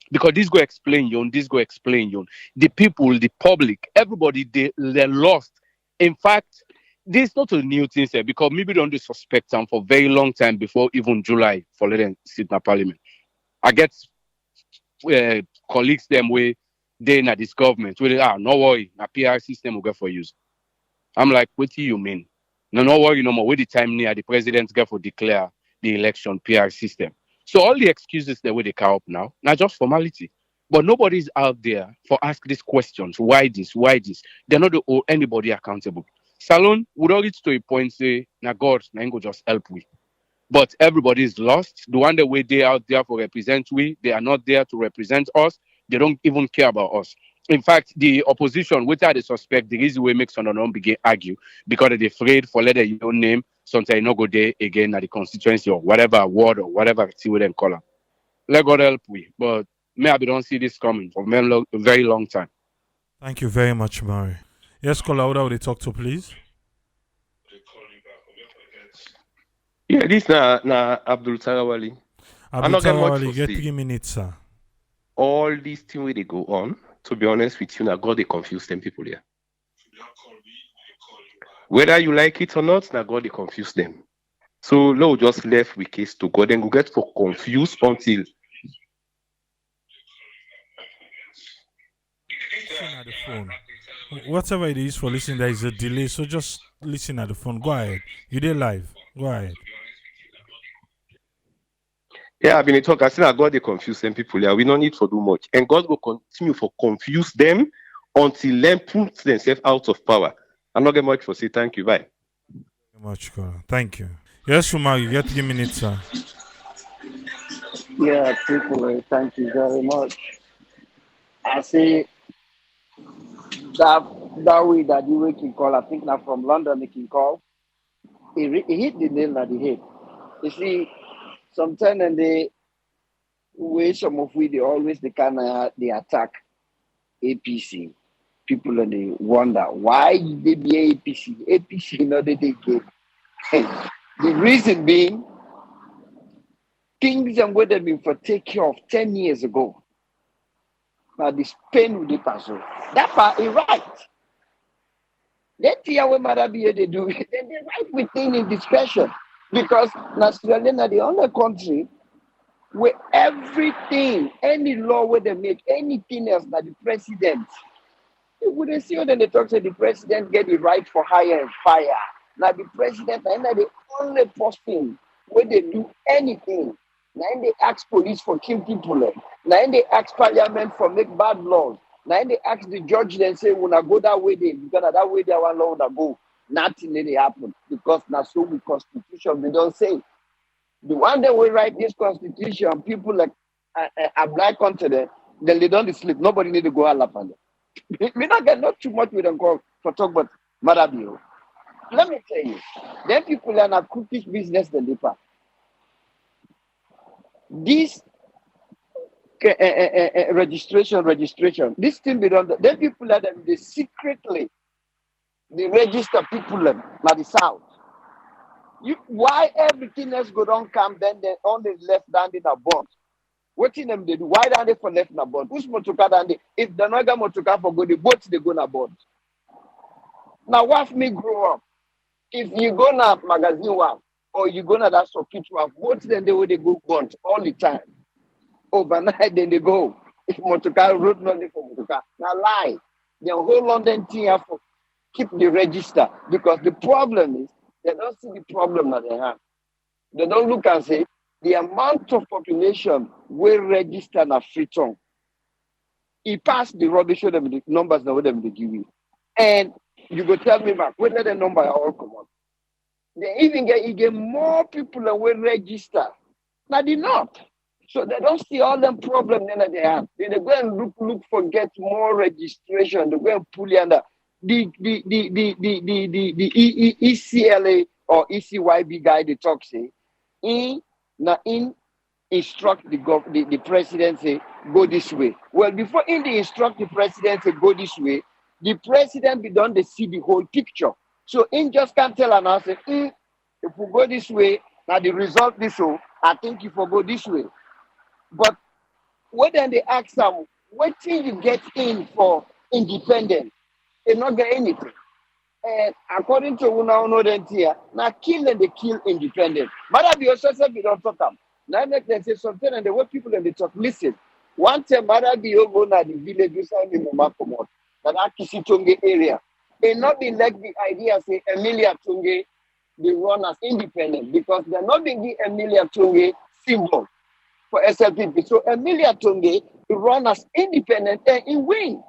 because this go explain you, this go explain you. The people, the public, everybody, they're lost. In fact, this is not a new thing, sir, because maybe don't do suspect them for very long time before even July for letting sit in the parliament. I get colleagues them way they in this government where they are no worry, a PR system will get for use. I'm like, what do you mean? No worry no more. With the time near the president get for declare the election PR system. So all the excuses that way they come up now, not just formality. But nobody's out there for ask these questions. Why this? Why this? They're not hold anybody accountable. Salon would all reach to a point say, now God, now go just help we. But everybody is lost. The one that way they out there for represent we, they are not there to represent us. They don't even care about us. In fact, the opposition, which are the suspect, the reason we make some non begin argue because they're afraid for letter your name, sometimes not go there again at the constituency or whatever ward or whatever see what them call them. Let God help we. But maybe don't see this coming for a very long time. Thank you very much, Mary. Yes, caller, what would they talk to, please? Yeah, this na Abdul Tarawali. I not get much Abdul for get say. 3 minutes, sir. All these things where they go on, to be honest with you, now God they confuse them people here. Whether you like it or not, now God they confuse them. So now we just left with case to God, then we get for confused until Listen at the phone. Whatever it is for listening, there is a delay, so just listen at the phone. Go ahead. You did live. Go ahead. yeah, I've been in talk. I say God they confuse them people here. We don't need to do much, and God will continue for confuse them until them put themselves out of power. I'm not get much for say. Thank you. Bye. Very much, caller. Thank you. Yes, Umar, you get 3 minutes, sir. Yeah, people, thank you very much. I say that way that you can call, I think now from London they can call. He hit the nail that he hit. You see, sometimes and they way some of we they always they attack APC. People and they wonder why they be APC. APC you know they get. The reason being things and where they've been for take care of 10 years ago. Now the Spain with the paso. That part is right. Let's see how Mother be they do it. They right within in discretion. Because Australia are the only country where everything, any law where they make, anything else that the president, you wouldn't see when they talk to the president get the right for hire and fire. Now the president and the only person where they do anything. Now they ask police for kill people. Now they ask parliament for make bad laws. Now they ask the judge then say when I go that way they because that way they want law to go. Nothing really happen because now so with constitution they don't say. The one that we write this constitution, people like a black continent, then they don't sleep. Nobody need to go all up on them. We not get not too much we don't call for talk about Marabio. Let me tell you, then people learn a cookies business than deeper. This registration, this thing be done. Then people learn them they secretly they register people them like the south. Why everything else go down come then they only left down in a bond. What in them they do? Why don't they for left in a bond? Who's motoka down there? If the naga motoka for go the boat they go na bond. Now watch me grow up. If you go na magazine one or you go na that circuit one, both then they will they go bond all the time. Overnight then they go. If motoka road nothing for motoka. Now lie. The whole London thing have to keep the register because the problem is they don't see the problem that they have. They don't look and say the amount of population will register na Freetown. It passed the rubbish with them, the numbers now with them they give you. And you go tell me back, whether the number are all come on. They even get more people that will register. Now they not. So they don't see all them problems that they have. They go and look for get more registration. They go and pull it under the ECLA or ECYB guy they talk say in instruct the president say go this way. Well, before in the instruct the president say go this way, the president be done to see the whole picture. So in just can't tell and I say, if we go this way, now the result this way, I think if we go this way. But when then they ask them, what thing you get in for independent, they not get anything. And according to Una here, now kill and they kill independent. But I be also said we don't talk them. Now make them say something and the way people and they talk. Listen, one time Mara be over na the village beside me Mama Komot, that Akisi Tonge area. It not be like the idea say Emilia Tonge they run as independent because they're not being the Emilia Tonge symbol for SLPP. So Emilia Tonge run as independent and he win.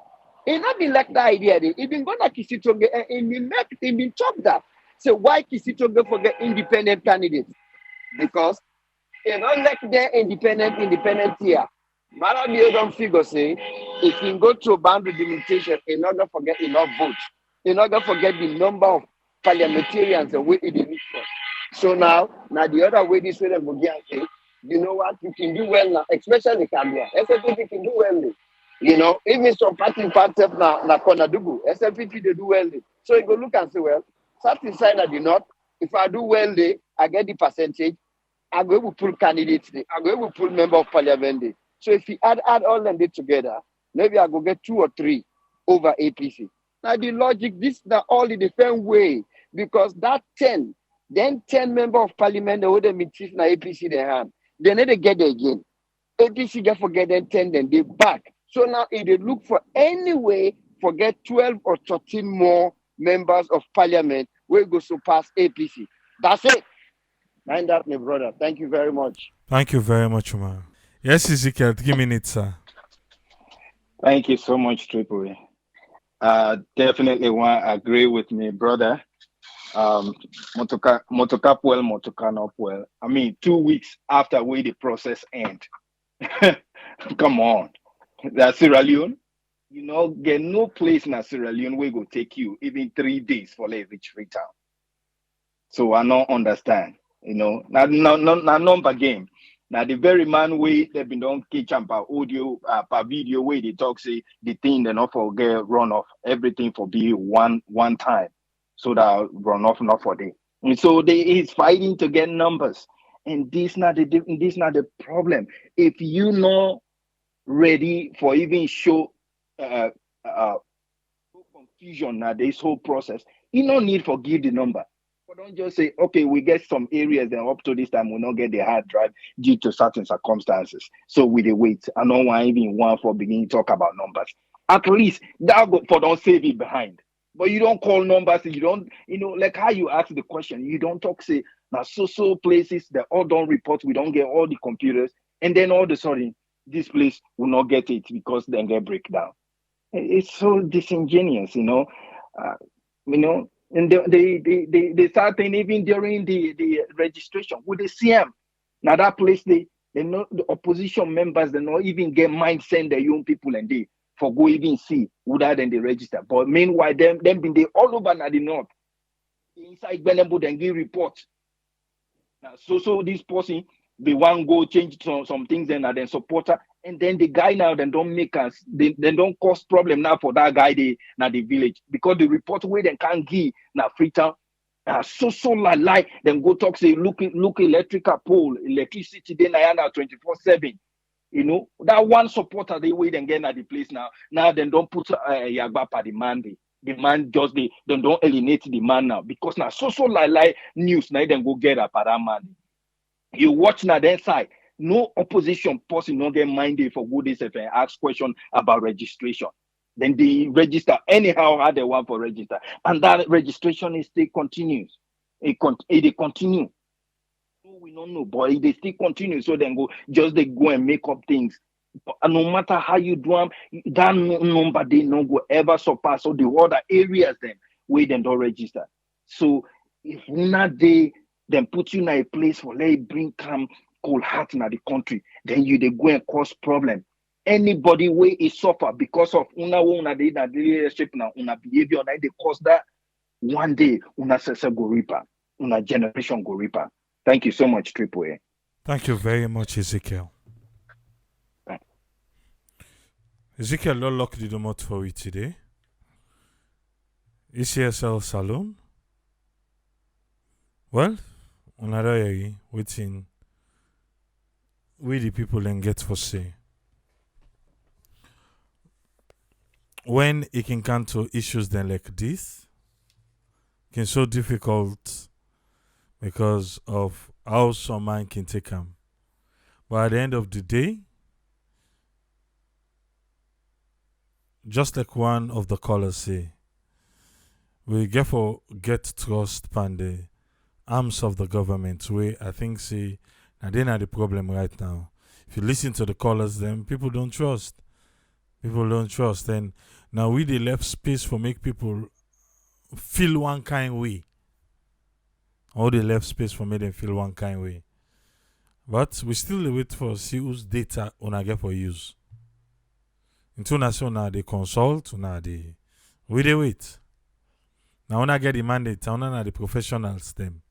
It not been like the idea. It been going to Kisitonge and it been top that. So why Kisitonge forget independent candidates? Because they don't like their independent here. Marabio don't figure say if you go to boundary delimitation, you're not gonna forget enough votes. You're not gonna forget the number of parliamentarians and way it is for. So now the other way this way they go and say, you know what, you can do well now, especially Cambia. SLPP can do well. You know, even some party na Konadugu, SLPP they do well. So you go look and say, well, something sign at the north. If I do well, I get the percentage. I go able to pull candidates. I go able to pull member of parliament. So if you add all them together, maybe I go get 2 or 3 over APC. Now the logic, this is all in the same way because that 10 member of parliament they would have been chief na APC they have. They need to get it again. APC get forget them 10, then they back. So now if they look for any way, forget 12 or 13 more members of parliament, we go surpass APC. That's it. Mind that, my brother. Thank you very much. Thank you very much, man. Yes, Ezekiel, 3 minutes, sir. Thank you so much, Triple. Definitely want to agree with me, brother. Motoka well, motoka not well. I mean, 2 weeks after we the process end. Come on. That's Sierra Leone. You know, get no place in Sierra Leone where go take you even 3 days for let reach Freetown. So I don't understand. You know, not number game. Now the very man way they been don't catch up per audio, per video way they talk say the thing they not for get run off everything for be one time, so that run off not for day. And so they is fighting to get numbers, and this not the problem. If you not ready for even show confusion now this whole process, you no need for give the number. But don't just say, okay, we get some areas then up to this time we'll not get the hard drive due to certain circumstances. So we dey wait. I don't want even one for beginning to talk about numbers. At least that go for don't save it behind. But you don't call numbers, you don't, like how you ask the question, you don't talk, say, now so places that all don't report, we don't get all the computers, and then all of a sudden, this place will not get it because then get breakdown. It's so disingenuous, and they starting even during the registration with the CM. Now that place they know the opposition members they not even get mind send their young people and they for go even see whether then they register. But meanwhile them been they all over na the north. Inside Benembo then give report. Now so this person they want go change some things and then supporter. And then the guy now then don't make us they don't cause problem now for that guy now the village because the report way they can't give now Freetown so like then go talk say look electrical pole electricity then I am 24/7 that one supporter they wait and get at the place now then don't put Yagba per the man just they don't alienate the man now because now so like news now then go get up at that man you watch now then side. No opposition person not get minded for good if and ask question about registration. Then they register anyhow how they want for register. And that registration is still continues. It continue. we don't know, but they still continue. So then they go and make up things. And no matter how you do them, that number they no go ever surpass all the other areas then where they don't register. So if not they then put you in a place for let it bring cold heart in the country, then they go and cause problem. Anybody where is suffer because of una leadership now, una behavior, now they cause that one day una sese go reaper, una generation go reaper. Thank you so much, Triple A. Thank you very much, Ezekiel. Ezekiel, Lord lock the domot for you today. ECSL Salon. Well, another waiting. We the people then get for say. When it can come to issues then like this, it can so difficult because of how some man can take them. But at the end of the day, just like one of the callers say, we get trust upon the arms of the government. We I think say now they are the problem right now. If you listen to the callers, then people don't trust. People don't trust. And now we they left space for make people feel one kind way. Or they left space for make them feel one kind way. But we still wait for see whose data on get for use. Until now they consult, now they wait. Now when I get the mandate, now the professionals them.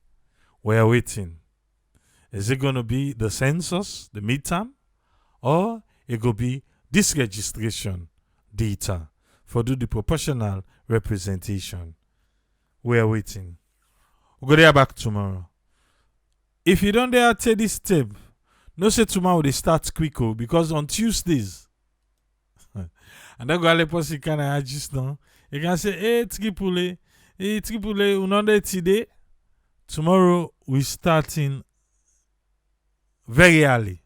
We are waiting. Is it gonna be the census, the midterm, or it will be this registration data for do the proportional representation? We are waiting. We'll go there back tomorrow. If you don't dare take this step, no say tomorrow they start quicker because on Tuesdays, and then go alle posi kind of adjust now. You can say, hey Tripoli, unonde today. Tomorrow we starting very early.